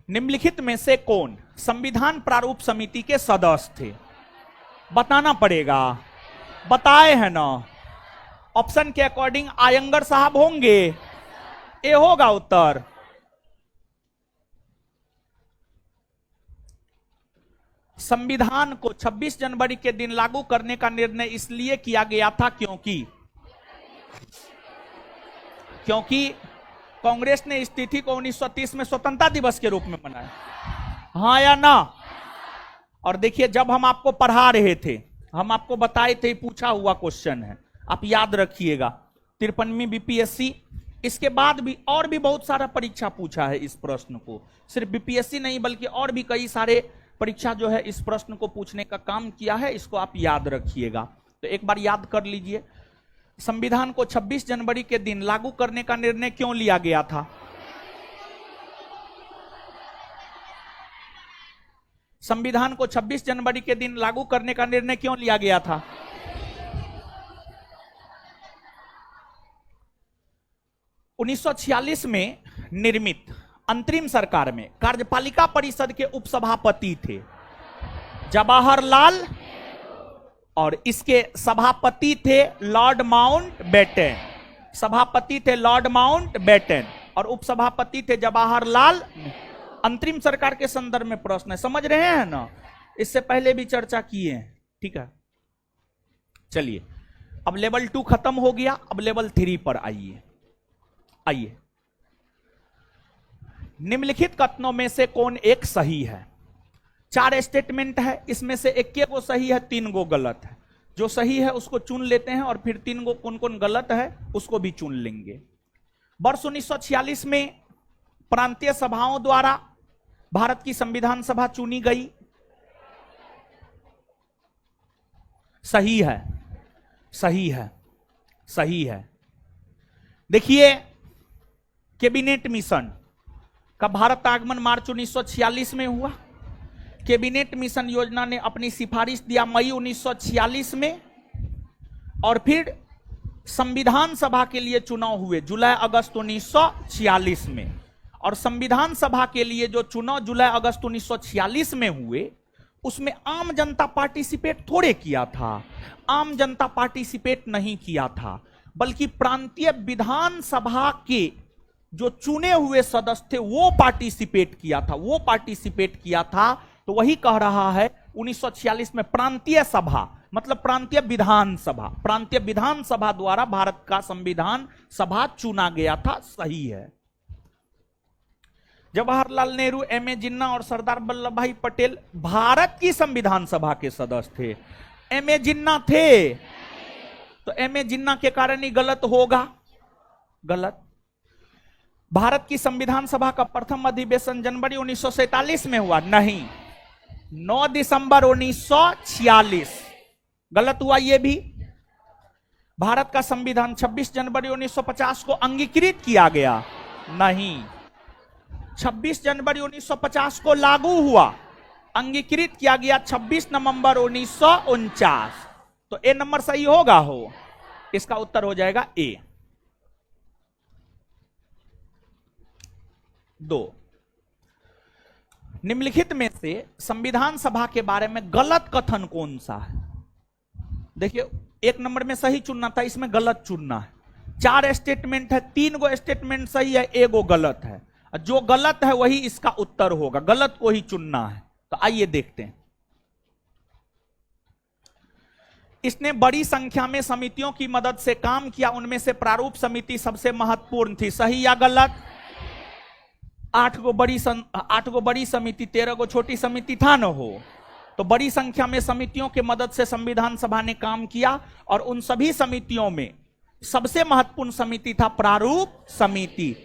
निम्नलिखित में से कौन संविधान प्रारूप समिति के सदस्य थे? बताना पड़ेगा, बताए हैं ना। ऑप्शन के अकॉर्डिंग आयंगर साहब होंगे, ए होगा उत्तर। संविधान को 26 जनवरी के दिन लागू करने का निर्णय इसलिए किया गया था क्योंकि कांग्रेस ने इस तिथि को 1930 में स्वतंत्रता दिवस के रूप में मनाया। हाँ या ना? और देखिए, जब हम आपको पढ़ा रहे थे, हम आपको बताए थे, पूछा हुआ क्वेश्चन है, आप याद रखिएगा। 53वीं बीपीएससी, इसके बाद भी और भी बहुत सारा परीक्षा पूछा है इस प्रश्न को। सिर्फ बीपीएससी नहीं बल्कि और भी कई सारे परीक्षा जो है इस प्रश्न को पूछने का काम किया है। इसको आप याद रखिएगा। तो एक बार याद कर लीजिए, संविधान को 26 जनवरी के दिन लागू करने का निर्णय क्यों लिया गया था? संविधान को 26 जनवरी के दिन लागू करने का निर्णय क्यों लिया गया था? उन्नीस सौ 46 में निर्मित अंतरिम सरकार में कार्यपालिका परिषद के उपसभापति थे जवाहरलाल, और इसके सभापति थे लॉर्ड माउंटबेटन। सभापति थे लॉर्ड माउंटबेटन और उपसभापति थे जवाहरलाल। अंतरिम सरकार के संदर्भ में प्रश्न है, समझ रहे हैं ना? इससे पहले भी चर्चा किए हैं, ठीक है। चलिए, अब लेवल 2 खत्म हो गया, अब लेवल 3 पर आइए। निम्नलिखित कथनों में से कौन एक सही है? 4 स्टेटमेंट है, इसमें से 1 गो सही है, 3 गो गलत है। जो सही है उसको चुन लेते हैं और फिर 3 गो कौन कौन गलत है उसको भी चुन लेंगे। वर्ष 1946 में प्रांतीय सभाओं द्वारा भारत की संविधान सभा चुनी गई। सही है, सही है, सही है। देखिए, कैबिनेट मिशन का भारत आगमन मार्च 1946 में हुआ। कैबिनेट मिशन योजना ने अपनी सिफारिश दिया मई 1946 में, और फिर संविधान सभा के लिए चुनाव हुए जुलाई अगस्त 1946 में। और संविधान सभा के लिए जो चुनाव जुलाई अगस्त 1946 में हुए, उसमें आम जनता पार्टिसिपेट थोड़े किया था। आम जनता पार्टिसिपेट नहीं किया था, बल्कि प्रांतीय विधान सभा के जो चुने हुए सदस्य थे वो पार्टिसिपेट किया था, वो पार्टिसिपेट किया था। तो वही कह रहा है 1946 में प्रांतीय सभा मतलब प्रांतीय विधान सभा, प्रांतीय विधान सभा द्वारा भारत का संविधान सभा चुना गया था। सही है। जवाहरलाल नेहरू, एम ए जिन्ना और सरदार वल्लभ भाई पटेल भारत की संविधान सभा के सदस्य थे। एम ए जिन्ना थे, तो एम ए जिन्ना के कारण ही गलत होगा, गलत। भारत की संविधान सभा का प्रथम अधिवेशन जनवरी 1947 में हुआ, नहीं, 9 दिसंबर 1946, गलत हुआ ये भी। भारत का संविधान 26 जनवरी 1950 को अंगीकृत किया गया, नहीं, 26 जनवरी 1950 को लागू हुआ, अंगीकृत किया गया 26 नवंबर 1949। तो ए नंबर सही होगा, हो, इसका उत्तर हो जाएगा ए। 2, निम्नलिखित में से संविधान सभा के बारे में गलत कथन कौन सा है? देखिए, 1 नंबर में सही चुनना था, इसमें गलत चुनना है। 4 स्टेटमेंट है, 3 गो स्टेटमेंट सही है, 1 गो गलत है। जो गलत है वही इसका उत्तर होगा, गलत को ही चुनना है। तो आइए देखते हैं। इसने बड़ी संख्या में समितियों की मदद से काम किया, उनमें से प्रारूप समिति सबसे महत्वपूर्ण थी। सही या गलत? 8 गो बड़ी समिति, 13 गो छोटी समिति था न हो। तो बड़ी संख्या में समितियों के मदद से संविधान सभा ने काम किया, और उन सभी समितियों में सबसे महत्वपूर्ण समिति था प्रारूप समिति।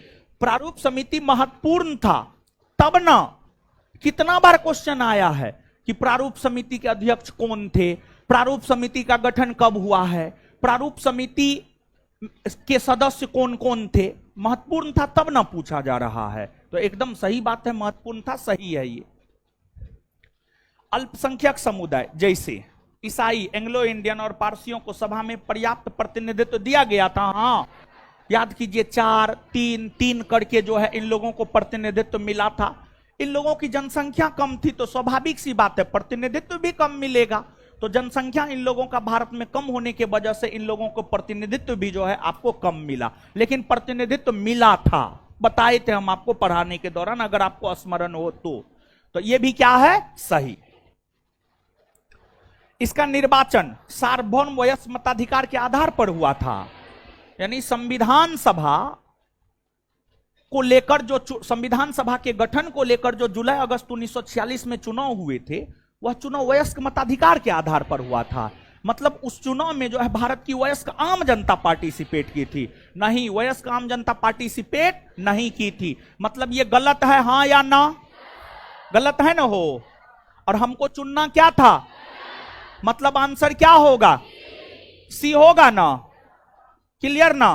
प्रारूप समिति महत्वपूर्ण था तब ना, कितना बार क्वेश्चन आया है कि प्रारूप समिति के अध्यक्ष कौन थे, प्रारूप समिति का गठन कब हुआ है, प्रारूप समिति के सदस्य कौन कौन थे। महत्वपूर्ण था तब ना पूछा जा रहा है। तो एकदम सही बात है, महत्वपूर्ण था, सही है ये। अल्पसंख्यक समुदाय जैसे ईसाई, एंग्लो इंडियन और पारसियों को सभा में पर्याप्त प्रतिनिधित्व दिया गया था। हाँ, याद कीजिए, 4, 3, 3 करके जो है इन लोगों को प्रतिनिधित्व मिला था। इन लोगों की जनसंख्या कम थी, तो स्वाभाविक सी बात है प्रतिनिधित्व भी कम मिलेगा। तो तो जनसंख्या इन लोगों का भारत में कम होने के वजह से इन लोगों को प्रतिनिधित्व भी जो है आपको कम मिला, लेकिन प्रतिनिधित्व मिला था, बताए थे हम आपको पढ़ाने के दौरान, अगर आपको स्मरण हो तो ये भी क्या है, सही। इसका निर्वाचन सार्वभौम वयस्क मताधिकार के आधार पर हुआ था, यानी संविधान सभा को लेकर जो संविधान सभा के गठन को लेकर जो जुलाई अगस्त 1946 में चुनाव हुए थे, वह चुनाव वयस्क मताधिकार के आधार पर हुआ था। मतलब उस चुनाव में जो है भारत की वयस्क आम जनता पार्टिसिपेट की थी, नहीं वयस्क आम जनता पार्टिसिपेट नहीं की थी। मतलब ये गलत है, हां या ना? गलत है ना हो। और हमको चुनना क्या था, मतलब आंसर क्या होगा, सी होगा ना, क्लियर ना।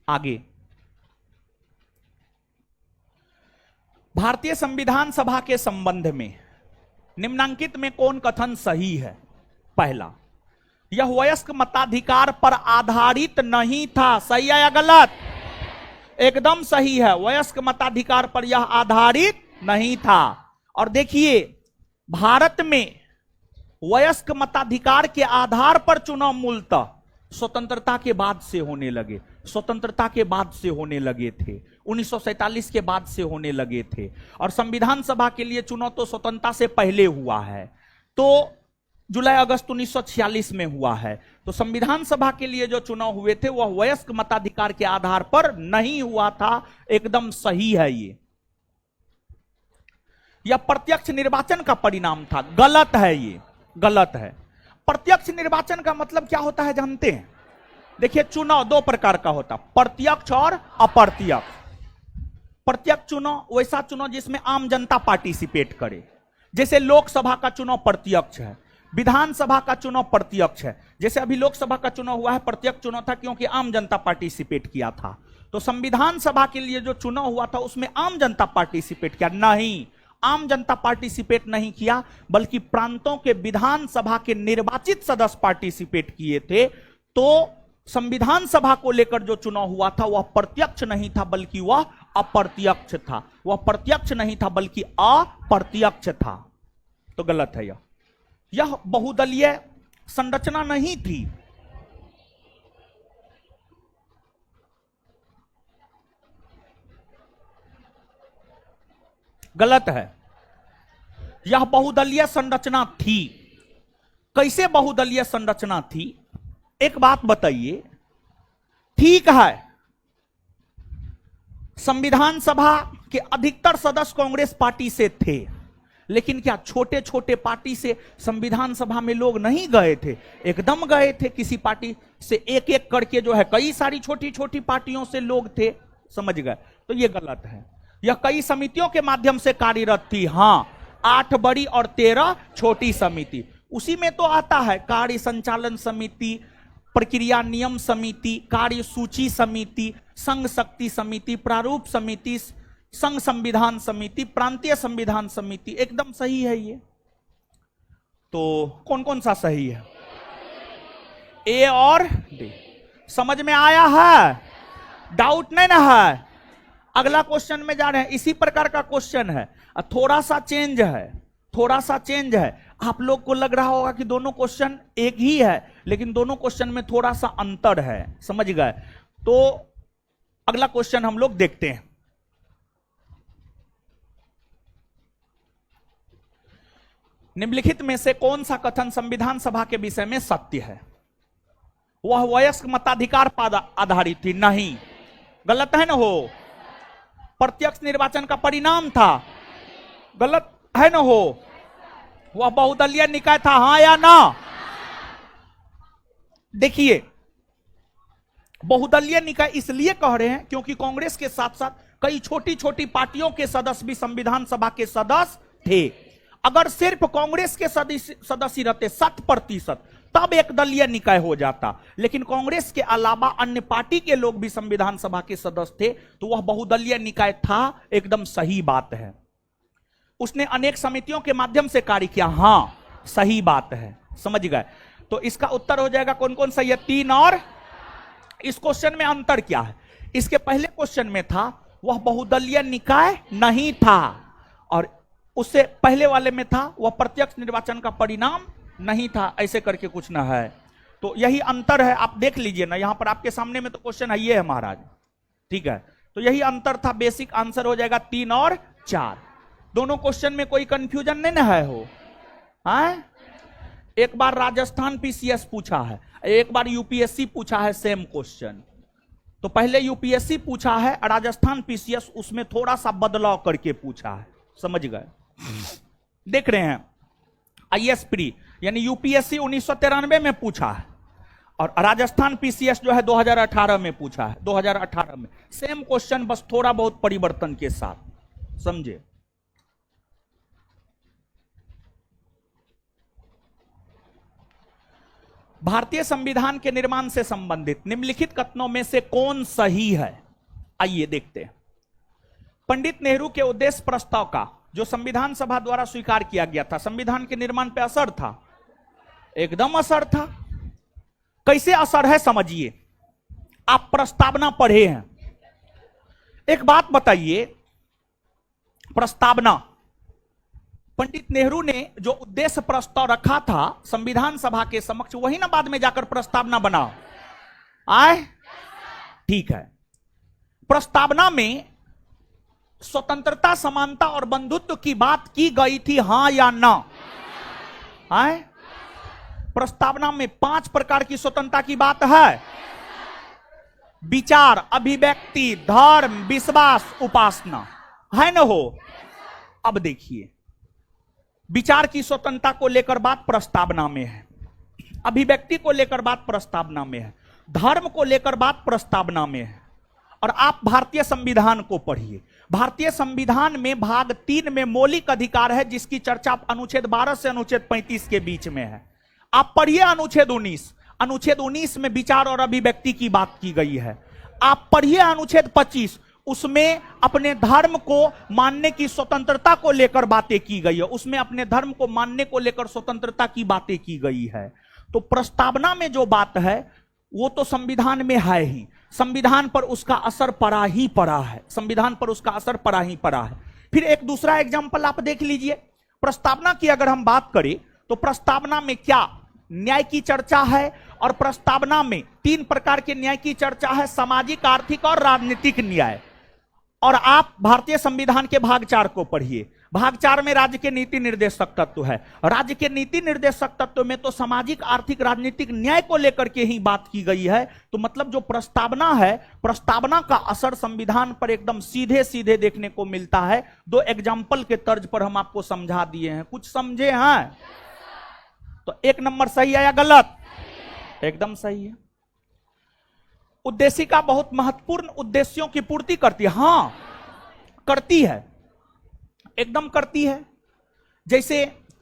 आगे भारतीय संविधान सभा के संबंध में निम्नांकित में कौन कथन सही है? पहला, यह वयस्क मताधिकार पर आधारित नहीं था, सही है या गलत? एकदम सही है, वयस्क मताधिकार पर यह आधारित नहीं था। और देखिए भारत में वयस्क मताधिकार के आधार पर चुनाव मूलतः स्वतंत्रता के बाद से होने लगे, स्वतंत्रता के बाद से होने लगे थे, 1947 के बाद से होने लगे थे। और संविधान सभा के लिए चुनाव तो स्वतंत्रता से पहले हुआ है, तो जुलाई अगस्त 1946 में हुआ है। तो संविधान सभा के लिए जो चुनाव हुए थे वह वयस्क मताधिकार के आधार पर नहीं हुआ था, एकदम सही है ये। यह प्रत्यक्ष निर्वाचन का परिणाम था, गलत है, ये गलत है। प्रत्यक्ष निर्वाचन का मतलब क्या होता है जानते हैं? देखिए चुनाव दो प्रकार का होता, प्रत्यक्ष और अप्रत्यक्ष। प्रत्यक्ष चुनाव वैसा चुनाव जिसमें आम जनता पार्टिसिपेट करे, जैसे लोकसभा का चुनाव प्रत्यक्ष है, विधानसभा का चुनाव प्रत्यक्ष है। जैसे अभी लोकसभा का चुनाव हुआ है, प्रत्यक्ष चुनाव था क्योंकि आम जनता पार्टिसिपेट किया था। तो संविधान सभा के लिए जो चुनाव हुआ था उसमें आम जनता पार्टिसिपेट किया नहीं, आम जनता पार्टिसिपेट नहीं किया, बल्कि प्रांतों के विधानसभा के निर्वाचित सदस्य पार्टिसिपेट किए थे। तो संविधान सभा को लेकर जो चुनाव हुआ था वह प्रत्यक्ष नहीं था बल्कि वह अप्रत्यक्ष था, वह प्रत्यक्ष नहीं था बल्कि अप्रत्यक्ष था। तो गलत है यह बहुदलीय संरचना नहीं थी। गलत है, यह बहुदलीय संरचना थी। कैसे बहुदलीय संरचना थी, एक बात बताइए। ठीक है, संविधान सभा के अधिकतर सदस्य कांग्रेस पार्टी से थे, लेकिन क्या छोटे छोटे पार्टी से संविधान सभा में लोग नहीं गए थे? एकदम गए थे। किसी पार्टी से एक एक करके जो है कई सारी छोटी छोटी पार्टियों से लोग थे, समझ गए? तो यह गलत है। यह कई समितियों के माध्यम से कार्यरत थी, हां 8 बड़ी और 13 छोटी समिति। उसी में तो आता है कार्य संचालन समिति, प्रक्रिया नियम समिति, कार्य सूची समिति, संघ शक्ति समिति, प्रारूप समिति, संघ संविधान समिति, प्रांतीय संविधान समिति। एकदम सही है ये। तो कौन कौन सा सही है? ए और डी। समझ में आया है? डाउट नहीं ना है? अगला क्वेश्चन में जा रहे हैं, इसी प्रकार का क्वेश्चन है, थोड़ा सा चेंज है, थोड़ा सा चेंज है। आप लोग को लग रहा होगा कि दोनों क्वेश्चन एक ही है, लेकिन दोनों क्वेश्चन में थोड़ा सा अंतर है, समझ गए? तो अगला क्वेश्चन हम लोग देखते हैं। निम्नलिखित में से कौन सा कथन संविधान सभा के विषय में सत्य है? वह वयस्क मताधिकार पर आधारित थी, नहीं। गलत है ना हो? प्रत्यक्ष निर्वाचन का परिणाम था, गलत है ना हो? वह बहुदलीय निकाय था, हां या ना? देखिए बहुदलीय निकाय इसलिए कह रहे हैं क्योंकि कांग्रेस के साथ साथ कई छोटी छोटी पार्टियों के सदस्य भी संविधान सभा के सदस्य थे। अगर सिर्फ कांग्रेस के सदस्य रहते 7%, तब एक दलीय निकाय हो जाता, लेकिन कांग्रेस के अलावा अन्य पार्टी के लोग भी संविधान सभा के सदस्य थे, तो वह बहुदलीय निकाय था। एकदम सही बात है। उसने अनेक समितियों के माध्यम से कार्य किया, हां सही बात है, समझ गए? तो इसका उत्तर हो जाएगा कौन कौन सा? ये 3 और इस क्वेश्चन में अंतर क्या है? इसके पहले क्वेश्चन में था वह बहुदलीय निकाय नहीं था, और उससे पहले वाले में था वह प्रत्यक्ष निर्वाचन का परिणाम नहीं था, ऐसे करके कुछ ना है। तो यही अंतर है, आप देख लीजिए ना, यहां पर आपके सामने में तो क्वेश्चन है ये है महाराज, ठीक है। तो यही अंतर था, बेसिक आंसर हो जाएगा 3 और 4। दोनों क्वेश्चन में कोई कंफ्यूजन नहीं ना है हो। हाँ? एक बार राजस्थान पीसीएस पूछा है, एक बार यूपीएससी पूछा है सेम क्वेश्चन। तो पहले यूपीएससी पूछा है, राजस्थान पीसीएस उसमें थोड़ा सा बदलाव करके पूछा है, समझ गए। देख रहे हैं आईएएस प्री यानी यूपीएससी 1993 में पूछा है और राजस्थान पीसीएस जो है 2018 में पूछा है, 2018 में सेम क्वेश्चन, बस थोड़ा बहुत परिवर्तन के साथ, समझे। भारतीय संविधान के निर्माण से संबंधित निम्नलिखित कथनों में से कौन सही है? आइए देखते हैं। पंडित नेहरू के उद्देश्य प्रस्ताव का जो संविधान सभा द्वारा स्वीकार किया गया था, संविधान के निर्माण पे असर था? एकदम असर था। कैसे असर है समझिए, आप प्रस्तावना पढ़े हैं। एक बात बताइए, प्रस्तावना, पंडित नेहरू ने जो उद्देश्य प्रस्ताव रखा था संविधान सभा के समक्ष, वही ना बाद में जाकर प्रस्तावना बना आए, ठीक है। प्रस्तावना में स्वतंत्रता, समानता और बंधुत्व की बात की गई थी, हां या ना? आए? प्रस्तावना में 5 प्रकार की स्वतंत्रता की बात है। विचार, अभिव्यक्ति, धर्म, विश्वास, उपासना, है ना हो? अब देखिए, विचार की स्वतंत्रता को लेकर बात प्रस्तावना में है, अभिव्यक्ति को लेकर बात प्रस्तावना में है, धर्म को लेकर बात प्रस्तावना में है। और आप भारतीय संविधान को पढ़िए, भारतीय संविधान में भाग 3 में मौलिक अधिकार है जिसकी चर्चा अनुच्छेद 12 से अनुच्छेद 35 के बीच में है। आप पढ़िए अनुच्छेद 19, अनुच्छेद 19 में विचार और अभिव्यक्ति की बात की गई है। आप पढ़िए अनुच्छेद 25, उसमें अपने धर्म को मानने की स्वतंत्रता को लेकर बातें की गई है, उसमें अपने धर्म को मानने को लेकर स्वतंत्रता की बातें की गई है। तो प्रस्तावना में जो बात है वो तो संविधान में है ही, संविधान पर उसका असर पड़ा ही पड़ा है, संविधान पर उसका असर पड़ा ही पड़ा है। फिर एक दूसरा एग्जांपल आप देख लीजिए, प्रस्तावना की अगर हम बात करें तो प्रस्तावना में क्या न्याय की चर्चा है, और प्रस्तावना में 3 प्रकार के न्याय की चर्चा है, सामाजिक, आर्थिक और राजनीतिक न्याय। और आप भारतीय संविधान के भाग 4 को पढ़िए, भाग 4 में राज्य के नीति निर्देशक तत्व है। राज्य के नीति निर्देशक तत्व में तो सामाजिक, आर्थिक, राजनीतिक न्याय को लेकर के ही बात की गई है। तो मतलब जो प्रस्तावना है, प्रस्तावना का असर संविधान पर एकदम सीधे सीधे देखने को मिलता है। 2 एग्जाम्पल के तर्ज पर हम आपको समझा दिए हैं, कुछ समझे हैं? तो 1 नंबर सही है या गलत? एकदम सही है। उद्देशिका बहुत महत्वपूर्ण उद्देश्यों की पूर्ति करती है, हां करती है, एकदम करती है। जैसे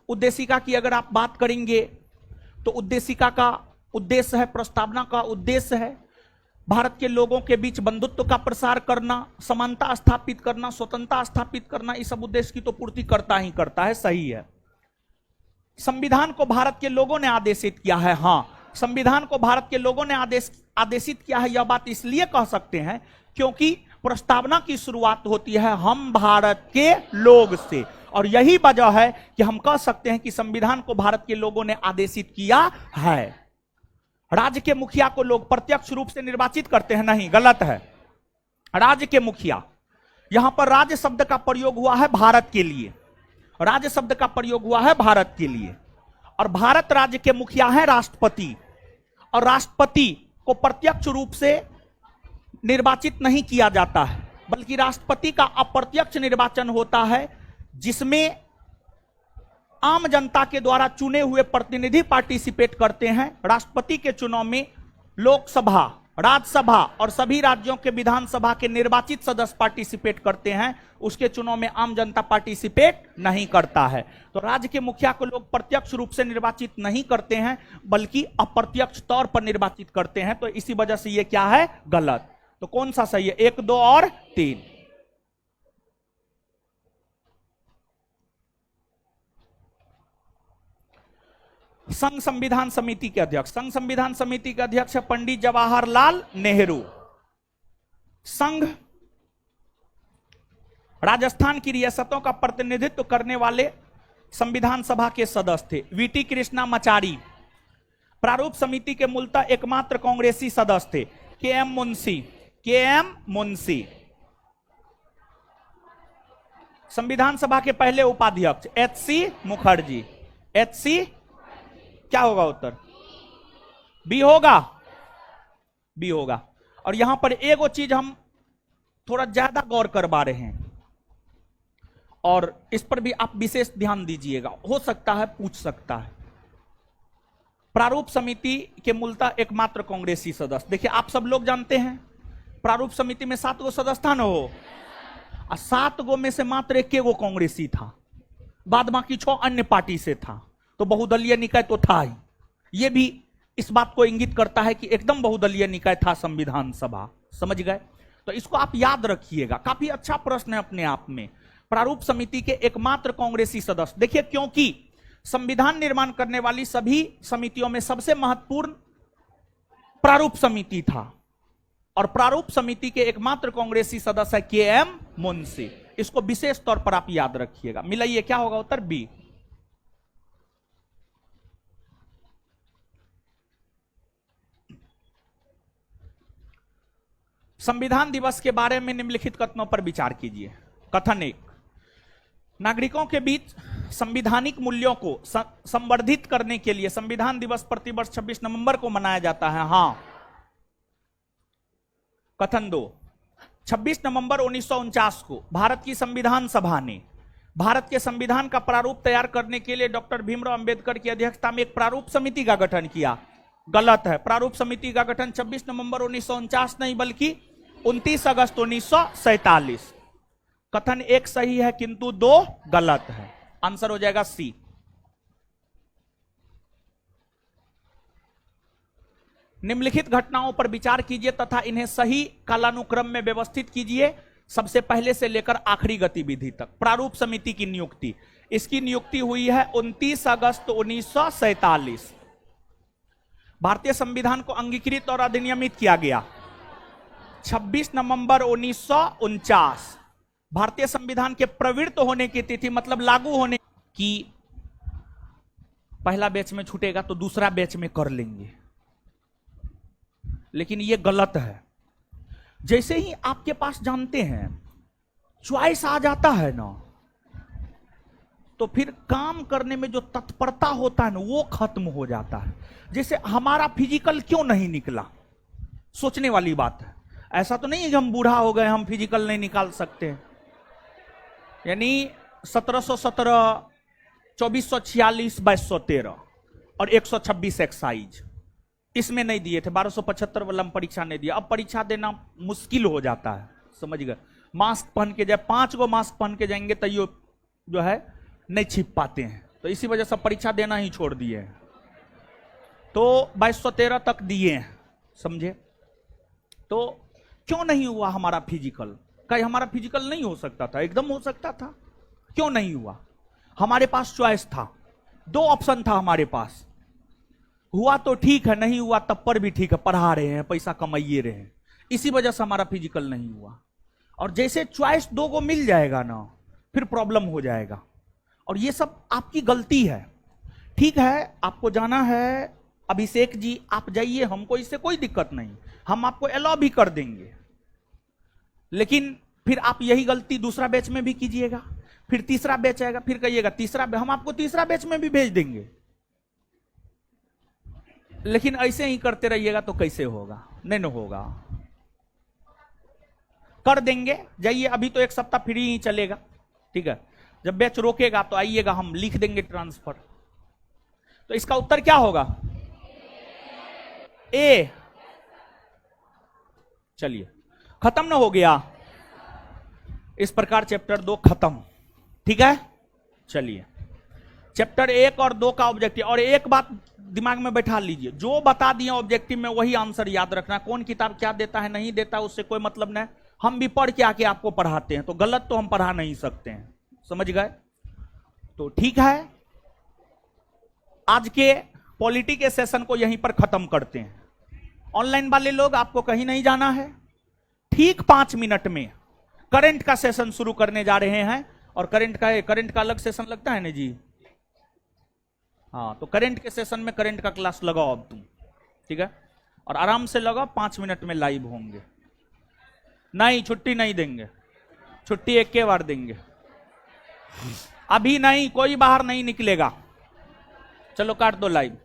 उद्देशिका की अगर आप बात करेंगे तो उद्देशिका का उद्देश्य है, प्रस्तावना का उद्देश्य है भारत के लोगों के बीच बंधुत्व का प्रसार करना, समानता स्थापित करना, स्वतंत्रता स्थापित करना, इस सब उद्देश्य की तो पूर्ति करता ही करता है, सही है। संविधान को भारत के लोगों ने आदेशित किया है, हां संविधान को भारत के लोगों ने आदेशित किया है। यह बात इसलिए कह सकते हैं क्योंकि प्रस्तावना की शुरुआत होती है हम भारत के लोग से, और यही वजह है कि हम कह सकते हैं कि संविधान को भारत के लोगों ने आदेशित किया है। राज्य के मुखिया को लोग प्रत्यक्ष रूप से निर्वाचित करते हैं, नहीं, गलत है। राज्य के मुखिया, यहां पर राज्य शब्द का प्रयोग हुआ है भारत के लिए, राज्य शब्द का प्रयोग हुआ है भारत के लिए, और भारत राज्य के मुखिया है राष्ट्रपति, और राष्ट्रपति को प्रत्यक्ष रूप से निर्वाचित नहीं किया जाता है, बल्कि राष्ट्रपति का अप्रत्यक्ष निर्वाचन होता है, जिसमें आम जनता के द्वारा चुने हुए प्रतिनिधि पार्टिसिपेट करते हैं। राष्ट्रपति के चुनाव में लोकसभा, राज्यसभा और सभी राज्यों के विधानसभा के निर्वाचित सदस्य पार्टिसिपेट करते हैं, उसके चुनाव में आम जनता पार्टिसिपेट नहीं करता है। तो राज्य के मुखिया को लोग प्रत्यक्ष रूप से निर्वाचित नहीं करते हैं, बल्कि अप्रत्यक्ष तौर पर निर्वाचित करते हैं। तो इसी वजह से ये क्या है? गलत। तो कौन सा सही है? 1, 2 और 3। संघ संविधान समिति के अध्यक्ष, संघ संविधान समिति के अध्यक्ष है पंडित जवाहरलाल नेहरू। संघ राजस्थान की रियासतों का प्रतिनिधित्व करने वाले संविधान सभा के सदस्य थे वीटी कृष्णामाचारी। प्रारूप समिति के मूलतः एकमात्र कांग्रेसी सदस्य थे के.एम. मुंशी। के.एम. मुंशी संविधान सभा के पहले उपाध्यक्ष एच.सी. मुखर्जी। एच.सी. क्या होगा उत्तर? बी होगा, बी होगा। और यहां पर एगो चीज हम थोड़ा ज्यादा गौर करवा रहे हैं और इस पर भी आप विशेष ध्यान दीजिएगा, हो सकता है पूछ सकता है। प्रारूप समिति के मूलतः एकमात्र कांग्रेसी सदस्य, देखिए आप सब लोग जानते हैं प्रारूप समिति में 7 गो सदस्य था ना हो, और 7 गो में से मात्र 1 गो कांग्रेसी था, बाद बाकी 6 अन्य पार्टी से था, तो बहुदलीय निकाय तो था ही। यह भी इस बात को इंगित करता है कि एकदम बहुदलीय निकाय था संविधान सभा, समझ गए? तो इसको आप याद रखिएगा, काफी अच्छा प्रश्न है अपने आप में। प्रारूप समिति के एकमात्र कांग्रेसी सदस्य, देखिए क्योंकि संविधान निर्माण करने वाली सभी समितियों में सबसे महत्वपूर्ण प्रारूप समिति था और प्रारूप समिति के एकमात्र कांग्रेसी सदस्य है के.एम. मुंशी। इसको विशेष तौर पर आप याद रखिएगा। मिलाइए, क्या होगा उत्तर? बी। संविधान दिवस के बारे में निम्नलिखित कथनों पर विचार कीजिए। कथन 1, नागरिकों के बीच संवैधानिक मूल्यों को संवर्धित करने के लिए संविधान दिवस प्रतिवर्ष 26 नवंबर को मनाया जाता है। हां। कथन 2, 26 नवंबर 1949 को भारत की संविधान सभा ने भारत के संविधान का प्रारूप तैयार करने के लिए डॉक्टर भीमराव अंबेडकर की अध्यक्षता में एक प्रारूप समिति का गठन किया। गलत है। प्रारूप समिति का गठन 26 नवंबर 1949 नहीं बल्कि 29 अगस्त 1947। कथन 1 सही है किंतु 2 गलत है। आंसर हो जाएगा सी। निम्नलिखित घटनाओं पर विचार कीजिए तथा इन्हें सही कालानुक्रम में व्यवस्थित कीजिए, सबसे पहले से लेकर आखिरी गतिविधि तक। प्रारूप समिति की नियुक्ति, इसकी नियुक्ति हुई है 29 अगस्त 1947। भारतीय संविधान को अंगीकृत और अधिनियमित किया गया 26 नवंबर 1949। भारतीय संविधान के प्रवृत्त होने की तिथि मतलब लागू होने की, पहला बैच में छूटेगा तो दूसरा बैच में कर लेंगे, लेकिन यह गलत है। जैसे ही आपके पास जानते हैं चॉइस आ जाता है ना, तो फिर काम करने में जो तत्परता होता है ना वो खत्म हो जाता है। जैसे हमारा फिजिकल क्यों नहीं निकला, सोचने वाली बात है। ऐसा तो नहीं है कि हम बूढ़ा हो गए हम फिजिकल नहीं निकाल सकते। यानी 1717, 2446, 2213 और 126 एक्साइज इसमें नहीं दिए थे। 1275 वाला हम परीक्षा नहीं दिया। अब परीक्षा देना मुश्किल हो जाता है, समझ गए? मास्क पहन के जाए, 5 गो मास्क पहन के जाएंगे तो ये जो है नहीं छिप पाते हैं, तो इसी वजह से परीक्षा देना ही छोड़ दिए हैं। तो 2213 तक दिए हैं, समझे? तो क्यों नहीं हुआ हमारा फिजिकल? कहीं हमारा फिजिकल नहीं हो सकता था? एकदम हो सकता था। क्यों नहीं हुआ? हमारे पास चॉइस था, 2 ऑप्शन था हमारे पास। हुआ तो ठीक है, नहीं हुआ तब पर भी ठीक है, पढ़ा रहे हैं, पैसा कमाइए रहे हैं, इसी वजह से हमारा फिजिकल नहीं हुआ। और जैसे चॉइस 2 को मिल जाएगा ना, फिर प्रॉब्लम हो जाएगा। और ये सब आपकी गलती है। ठीक है, आपको जाना है अभिषेक जी, आप जाइए, हमको इससे कोई दिक्कत नहीं, हम आपको अलाउ भी कर देंगे, लेकिन फिर आप यही गलती दूसरा बैच में भी कीजिएगा, फिर तीसरा बैच आएगा, फिर कहिएगा तीसरा, हम आपको तीसरा बैच में भी भेज देंगे। लेकिन ऐसे ही करते रहिएगा तो कैसे होगा? नहीं होगा। कर देंगे, जाइए, अभी तो 1 सप्ताह फ्री ही चलेगा, ठीक है? जब बैच रोकेगा तो आइएगा, हम लिख देंगे ट्रांसफर। तो इसका उत्तर क्या होगा? ए। चलिए, खत्म ना हो गया? इस प्रकार चैप्टर 2 खत्म, ठीक है? चलिए, चैप्टर 1 और 2 का ऑब्जेक्टिव, और एक बात दिमाग में बैठा लीजिए, जो बता दिया ऑब्जेक्टिव में वही आंसर याद रखना। कौन किताब क्या देता है नहीं देता उससे कोई मतलब नहीं। हम भी पढ़ के आके आपको पढ़ाते हैं, तो गलत तो हम पढ़ा नहीं सकते हैं, समझ गए? तो ठीक है, आज के पॉलिटी के सेशन को यहीं पर खत्म करते हैं। ऑनलाइन वाले लोग, आपको कहीं नहीं जाना है, ठीक 5 मिनट में करंट का सेशन शुरू करने जा रहे हैं। और करंट का अलग सेशन लगता है ना जी। हाँ, तो करंट के सेशन में करंट का क्लास लगाओ अब तुम, ठीक है। और आराम से लगाओ, 5 मिनट में लाइव होंगे। नहीं, छुट्टी नहीं देंगे, छुट्टी एक के बार देंगे, अभी नहीं, कोई बाहर नहीं निकलेगा। चलो काट दो लाइव।